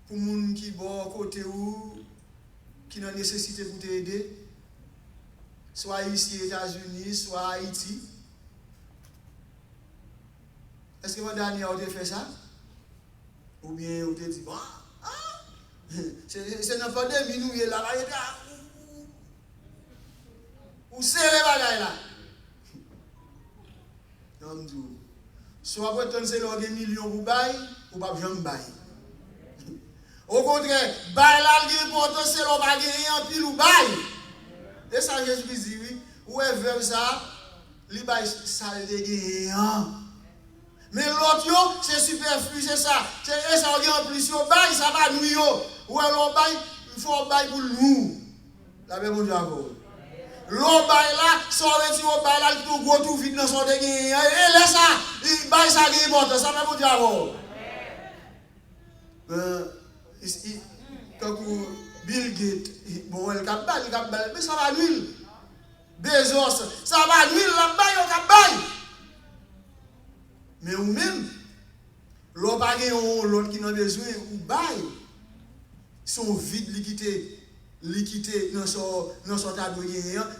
pour les gens qui sont côté ou qui ont nécessité pour t'aider, soit ici aux États-Unis, soit à Haïti? Est-ce que Daniel a fait ça? Ou bien on te dit, bon, c'est une pandémie, nous, là, ou c'est les bagailles là? Non, soit pour ton c'est des millions pour bail, ou pas jamais bail. Au contraire, bail là, il pour ton c'est l'on va gagner en pile ou bail. Et ça, Jésus dit, oui, ou est veut ça, il bail ça le gagnant. Mais l'autre, c'est superflu, c'est ça. C'est ça, en plus, au bail, ça va nous, ou alors bail, il faut bail pour nous. La paix, mon Dieu, l'eau bail là, son reti au bail là, tout gros tout vite dans son déguin. Et là ça, il bail ça qui est important, ça va vous dire avant. Quand Bill Gates, bon, il cap bail, mais ça va nuire. Bezos, ça va nuire, la bail, on cap bail. Mais ou même, l'eau bail, l'autre qui n'a besoin, ou bail, son vide liquidité dans son tableau,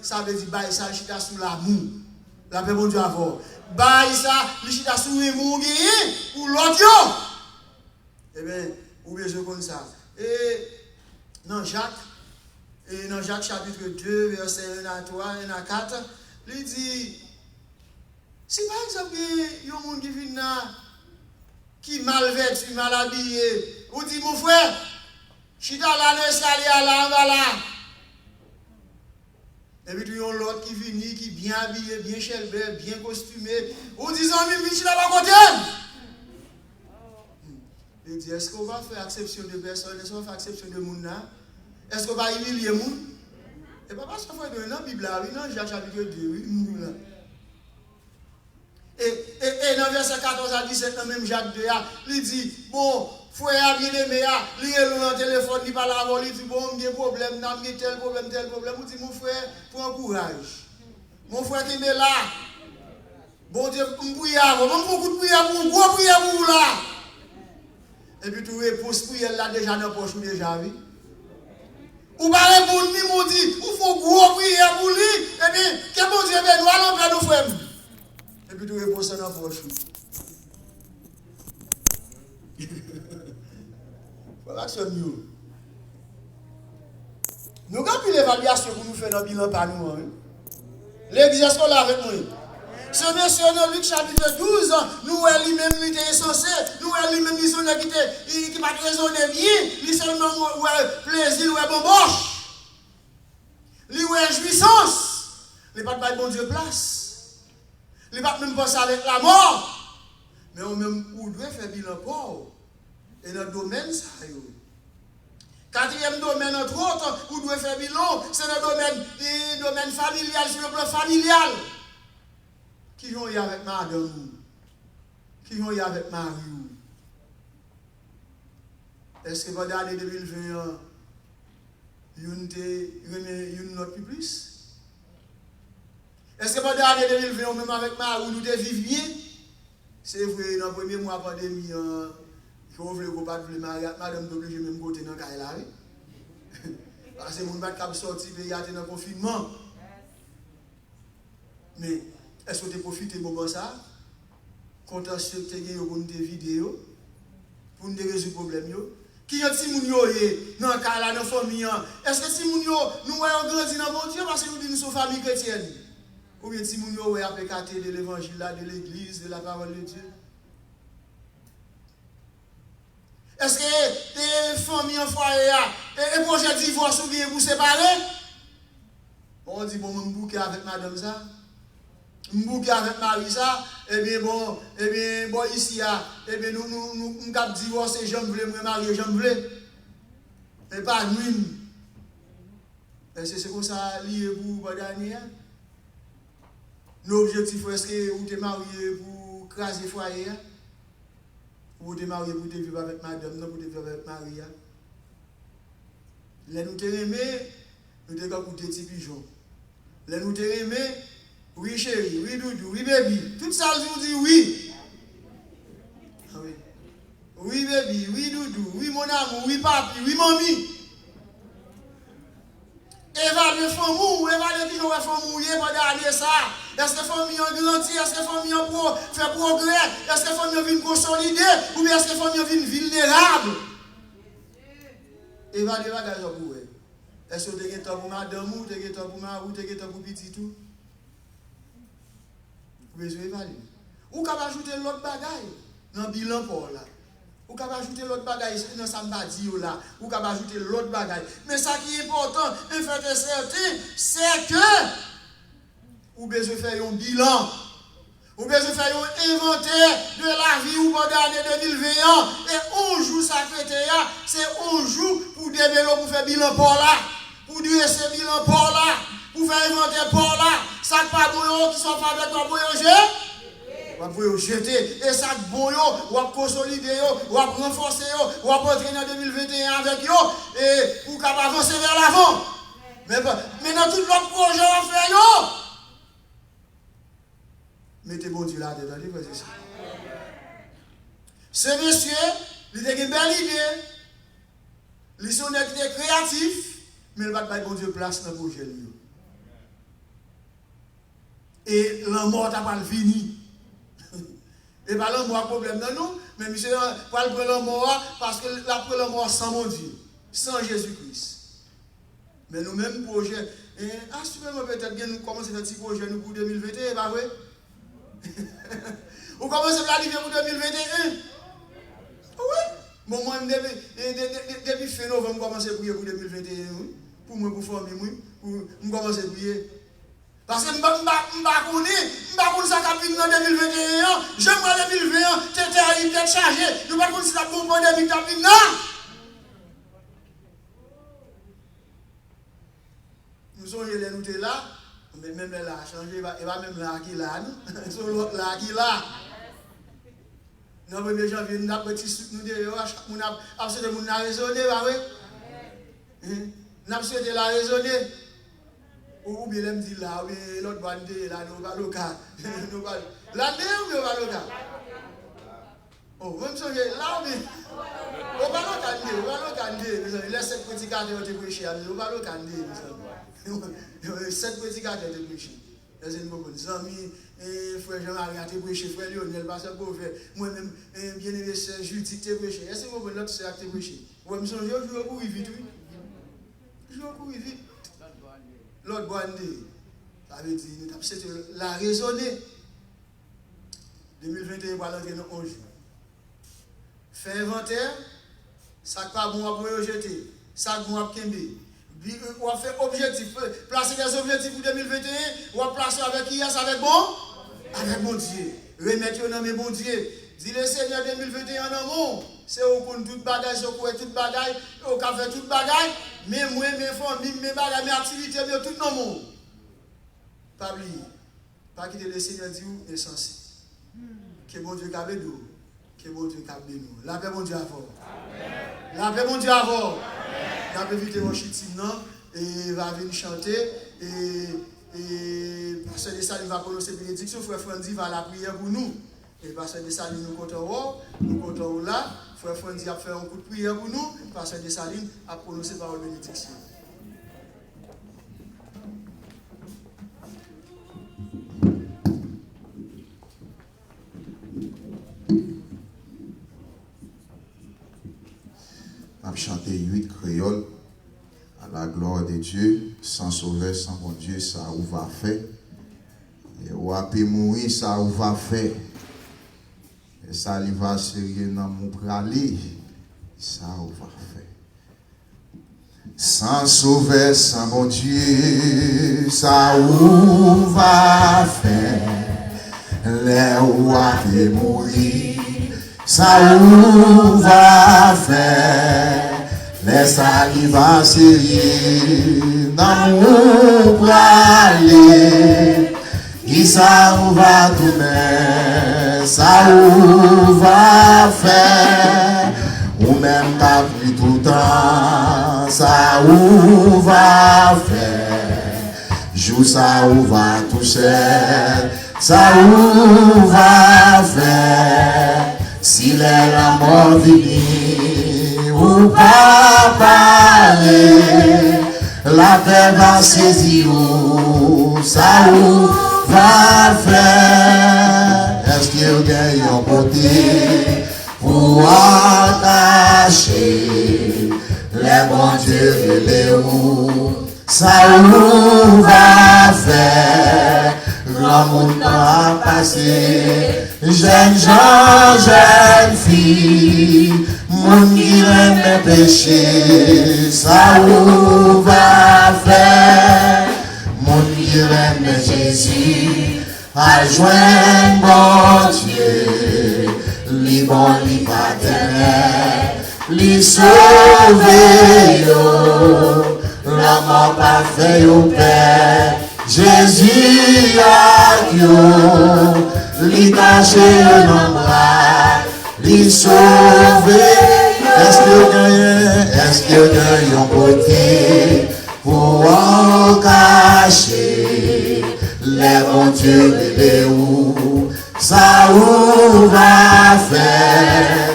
ça veut dire bail ça chita sous l'amour. La paix bon Dieu avant. Bail ça chita sous l'amour pour l'autre. Eh bien, ou bien je connais ça. Et dans Jacques chapitre 2 verset 1 à 3, 1 à 4, il dit, si par exemple il y a un monde qui vient là, qui mal vêtu, mal habillé, ou dit mon frère, chita là, l'escalier là. Et puis, il y a l'autre qui vient, qui est bien habillé, bien chelbé, bien costumé. Ou disant, mais chita là, côté. Il dit, est-ce qu'on va faire exception de personnes? Est-ce qu'on va faire exception de monde là? Est-ce qu'on va humilier monde? Et pas parce qu'on fait dans la Bible, oui, non, Jacques chapitre 2, oui, nous là. Et dans verset 14 à 17, dans même Jacques 2, il dit, bon, frère bien aimé, il est dans le téléphone, il parle avant, il dit, bon, il y a un problème, il y a tel problème. Il dit, mon frère, prends courage. Mon frère qui est là, bon Dieu, je prie avant, je beaucoup de prière pour vous, gros prière pour vous là. Et puis, tu réponds prière là déjà dans la poche, déjà, oui. Ou pas répondre, ni m'ont dit, il faut gros prière pour lui, et puis, que bon Dieu, nous allons prendre nos frères. Et puis tu réponds ça dans la poche. Voilà que c'est mieux. Nous avons pris l'évaluation pour nous faire dans le bilan par nous. L'église est là avec moi. Ce monsieur dans Luc chapitre 12, nous lui-même il était censé, nous lui-même il qui va raisonner bien, il seulement plaisir, bon boche. Il a jouissance. Il n'a pas de bon Dieu place. Il ne va même pas penser avec la mort. Mais on même ou doit faire bilan pauvre. Et dans le domaine, ça y est. Quatrième domaine, entre autres, où doit faire bilan, c'est le domaine familial, sur le plan familial. Qui ont eu avec madame? Qui ont eu avec Marie? Est-ce que pendant l'année 2021, une note plus? Est-ce que pendant l'année 2020, même avec Marie, nous devons vivre bien? C'est vrai, dans le premier mois de la pandémie, il faut que pas de madame obligée même côté dans le cas là. Parce que les gens qui sont sortis, ils sont dans le confinement. Mais est-ce que tu profites de moment ça? Quand tu as des vidéos pour nous résoudre le problème? Qui est si moun yo dans le cas là, dans la famille? Est-ce que si moun yo nous avons grandi dans mon Dieu parce que nous sommes famille chrétienne? Ou bien si moun yo a pécaté de l'évangile, de l'église, de la parole de Dieu? Est-ce que les familles en foyer et projet de divorce ou bien vous séparer? On dit bon, je bouquer avec madame ça. Je bouquer avec Marie ça. Eh bien bon, ici, eh bien nous avons divorcé, j'en voulais me marier, j'en voulais. Mais pas nous. C'est comme ça lié pour dernier. Nos objectifs, est-ce que vous êtes marié pour craser le foyer? Ou vous êtes marié pour vivre avec madame, non pour vivre avec Marie? Là nous te aimés, nous te comme des petits pigeons. Là nous te aimés, oui chérie, oui doudou, oui baby. Tout ça, je vous dis oui. Ah oui. Oui baby, oui doudou, oui mon amour, oui papi, oui mamie. Évaluer famille, évaluer qui j'aurais famille pendant l'année ça. Est-ce que la famille a grandi? Est-ce que la famille a fait progrès? Est-ce que la famille vient consolider? Ou bien est-ce que la famille vient vulnérable? Évaluer les bagages pour vous. Est-ce que vous avez temps pour madame ou vous avez temps pour ma ou vous avez temps pour petit tout? Vous pouvez évaluer. Ou vous pouvez ajouter l'autre bagaille dans le bilan pour là. Ou pouvez ajouter l'autre bagaille dans ça m'a dit là. Ou pouvez ajouter l'autre bagaille. Mais ça qui est important, en fait certain, c'est que ou besoin faire un bilan. Ou besoin faire un inventaire de la vie ou pendant l'année 2021. Et un jour secrétaire, c'est un jour pour développer, pour faire bilan pour là. Pour dire ce bilan pour là. Pour faire inventaire pour là. Ça pas bon qui sont pas avec toi pour vous jeter. Et ça bon yo, ou consolider yo, ou renforcer yo, ou entrer dans 2021 avec yo. Et pour capable avancer vers l'avant. Mais dans tout l'autre projet on fait yo. Mettez bon Dieu là-dedans, c'est ça. Ce monsieur, il a une belle idée, il est créatif, mais il va pas bon Dieu place dans le projet. Et la mort n'a pas fini. Et pas la mort problème dans nous, mais monsieur va prendre la mort parce que la prendre la mort sans mon Dieu, sans Jésus-Christ. Mais nous-mêmes, projet, assurément peut-être que nous commençons un petit projet pour 2021, pas vrai? Vous commencez à arriver pour 2021? Oui. Bon, moi, depuis fin novembre, je commence à prier pour 2021. Pour moi, pour famille, pour commencer à prier. Parce que je ne sais pas ça qui venir en 2021. J'aimerais 2021, t'es arrivé, t'es chargé. Je ne sais pas si ça pour moi 2021. Non! Nous sommes là. Mais même là, changé, il va même là qui là, nous. Sur l'autre là qui là. Dans le 1er janvier, nous avons petit nous nous avons souhaité nous raisonner, oui. Nous avons souhaité la raisonner. Ou bien elle me dit là, ou bien l'autre bande là, nous va local. Là, nous va local. Oh, vous me songez là, mais. On va local, il laisse cette petite carte de prêcher, on va local. 7 petits gars de prêcher. Les amis, frère Jean-Marie a prêché, frère Lionel, pasteur Beauvais, moi-même, bien-aimé sœur Judith a prêché. Est-ce que vous l'autre sœur a prêché? Vous me songez, je joue au courir vite, oui. Je joue au courir vite. L'autre bandé, ça veut dire, nous avons la raisonner. 2021 va l'entrer dans 11 jours. Fait inventaire, ça pas bon à rejeter, ça bon à kembe. On va faire objectif, placer des objectifs pour 2021, on va placer avec qui? Avec bon? Avec bon Dieu. Remettre au nom de bon Dieu. Dis le Seigneur 2021 en amour. C'est au compte toute bagaille, c'est au compte toute bagaille, au café toute bagaille. Mais moi, mes familles, mes bagailles, mes activités, tout dans le monde. Pas oublier. Pas quitter le Seigneur dit où est censé. Que bon Dieu cabe nous. Que bon Dieu cabe nous. La paix bon Dieu avant. La paix bon Dieu avant. La paix vite mon chitin et va venir chanter et pasteur de Saline va prononcer bénédiction. Frère Frandy va la prière pour nous. Et pasteur de Saline nous comptons là. Frère Frandy a fait un coup de prière pour nous. Pasteur de Saline a prononcé parole bénédiction. créole. À la gloire de Dieu, sans sauveur, sans bon Dieu, ça ou va faire. Et ou a pu mourir, ça ou va faire. Et ça il va sérieux dans mon pralé, ça ou va faire. Sans sauveur, sans bon Dieu, ça ou va faire. Les ou a pu mourir, ça ou va faire. Les salivas serrer dans mon pralé, qui ça ou va tourner, ça ou va faire, ou même pas plus tout le temps, ça ou va faire, joue ça ou va toucher, ça ou va faire, s'il est la mort vient, ou pas parler, la terre va saisir, ça ou va faire. Est-ce qu'il gagne un côté pour attacher les bons dieux et les roues, ça ou va faire. Grand monde a passé, jeunes gens, jeunes filles, monde qui aime mes péchés, ça ou va faire. Mon qui aime Jésus, à joindre mon Dieu, li bon, li paternel, li sauvé yo, la mort parfait au Père, Jésus a yo, li caché dans bras, li sauvé. Est-ce que gagne un côté pour en cacher les bons dieux et les ou, ça ou va faire.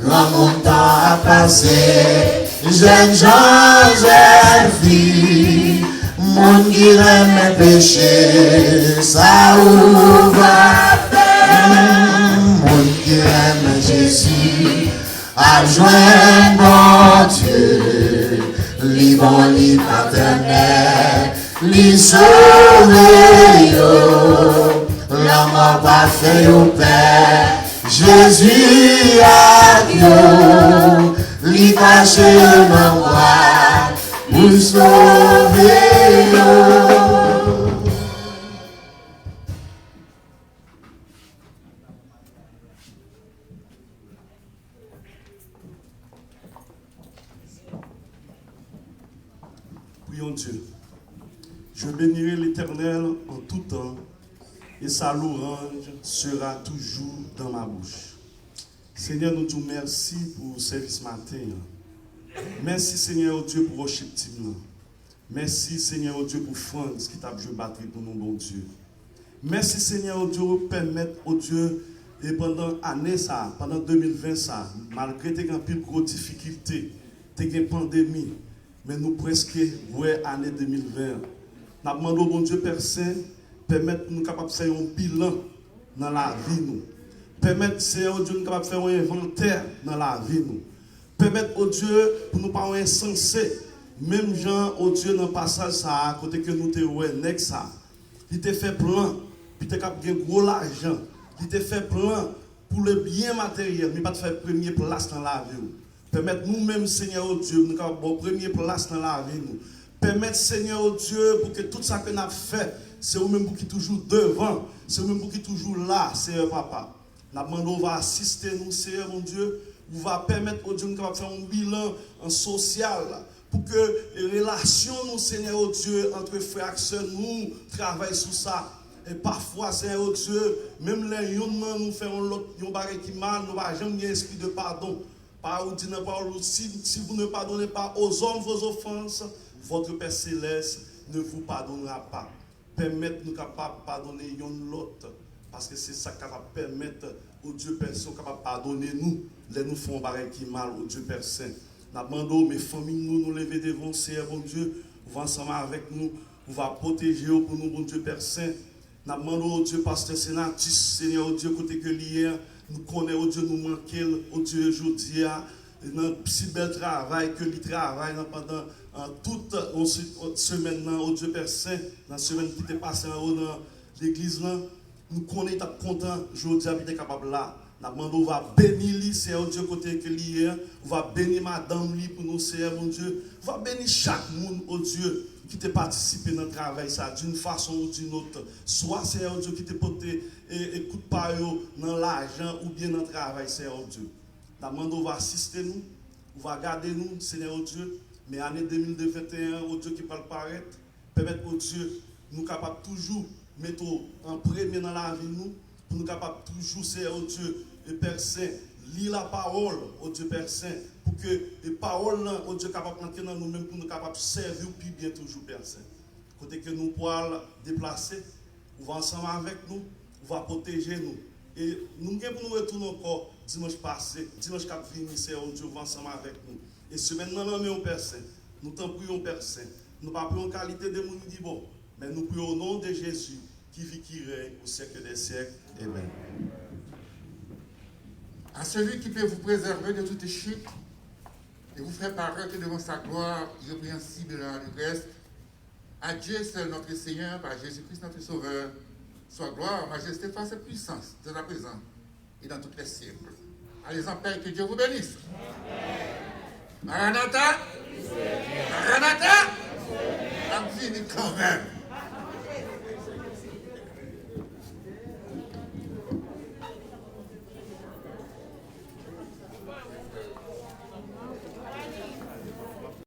Grand monde a passé, jeunes gens, jeunes filles, monde qui aime mes péchés, ça ou va faire. Monde qui aime Jésus, à joindre mon Dieu, li bon, li paternel, li sauvé yo, la mort parfait au Père, Jésus a yo, li caché dans moi, pour sauver yo. Prions Dieu. Je bénirai l'Éternel en tout temps, et sa louange sera toujours dans ma bouche. Seigneur, nous te disons merci pour ce service matin. Merci Seigneur Dieu pour worship team. Merci Seigneur Dieu pour France qui t'a joué batterie pour nous, bon Dieu. Merci Seigneur Dieu pour permettre au Dieu, et pendant l'année ça, pendant 2020 ça, malgré tes grandes gros difficultés, tes grandes pandémies, mais nous presque ouais année 2020. Nous demandons au bon Dieu Père Saint, permettre nous capables de faire un bilan dans la vie nous. Permettre Seigneur Dieu nous capables de faire un inventaire dans la vie nous. Permettre au Dieu pour nous pas insensé. Même Jean au Dieu dans le passage ça à côté que nous te ouais nèg ça. Il te fait plan, puis te cap gain gros l'argent. Il te fait plan pour le bien matériel, mais pas te faire première place dans la vie. Permettre nous-mêmes Seigneur au Dieu nous capable bon première place dans la vie nous. Permettre Seigneur au Dieu pour que tout ça que nous avons fait, c'est vous-même pour qui toujours devant, c'est vous-même pour qui toujours là, Seigneur Papa. Nous demandons, on va assister nous, Seigneur mon Dieu, on va permettre au Dieu de faire un bilan en social, pour que les relations, nous, Seigneur au Dieu, entre frères et sœurs, nous travaillons sur ça. Et parfois, Seigneur au Dieu, même les gens nous faisons l'autre, nous barrons qui mal, nous n'avons jamais un esprit de pardon. Par où dit dans la parole, si vous ne pardonnez pas aux hommes vos offenses, votre Père Céleste ne vous pardonnera pas. Permettez-nous capables de pardonner l'autre. Parce que c'est ça qui va permettre au Dieu Père Saint capable de pardonner nous. Les nous font barrer qui mal au Dieu Père Saint. Nous demandons mes familles nous lever devant Seigneur bon Dieu. Vous ensemble avec nous. Vous va protéger pour nous, bon Dieu Père Saint. Nous demandons au Dieu Pasteur Sénatus, Seigneur au Dieu côté que l'hier. Nous connaissons au Dieu nous manquer, au Dieu aujourd'hui. dans si bel travail que il travaille pendant toute semaine, oh Dieu Père Saint, dans la semaine qui était passée en haut dans l'église, nous connaissons content, je dis, d'être capable là. On va bénir lui, c'est oh Dieu côté que hier, on va bénir madame lui pour nous, c'est mon Dieu. On va bénir chaque monde, oh Dieu, qui t'a participé dans le travail, ça, d'une façon ou d'une autre. Soit c'est oh Dieu qui t'a porté et coup de paille dans l'argent ou bien dans le travail, c'est oh Dieu. On va assister nous, on va garder nous, Seigneur oh Dieu. Mais l'année 2021, oh Dieu qui va paraître, permettre oh Dieu, nous capables toujours mettre en premier dans la vie nous, pour nous capables toujours, Seigneur oh Dieu, et Père Saint, lire la parole, oh Dieu Père Saint, pour que les paroles, oh Dieu, capable d'entrer dans nous-mêmes, pour nous capables de servir plus bien toujours, Père Saint. Côté que nous pourrons déplacer, on va ensemble avec nous, on va protéger nous. Et nous pour nous retourner encore dimanche passé, dimanche qui a fini, Seigneur oh Dieu, on va ensemble avec nous. Et ce maintenant, nous Père Saint, nous t'en prions, Père Saint. Nous ne pas prions en qualité de monde qui dit bon, mais nous prions au nom de Jésus, qui vit, qui règne au siècle des siècles. Amen. À celui qui peut vous préserver de toute chute et vous faire paraître devant sa gloire irrépréhensible dans le reste, à Dieu seul notre Seigneur, par Jésus-Christ notre Sauveur, soit gloire, majesté, force et puissance, dès à présent et dans tous les siècles. Allez en paix, que Dieu vous bénisse. Maranatha, Maranatha, I'm feeling quand même.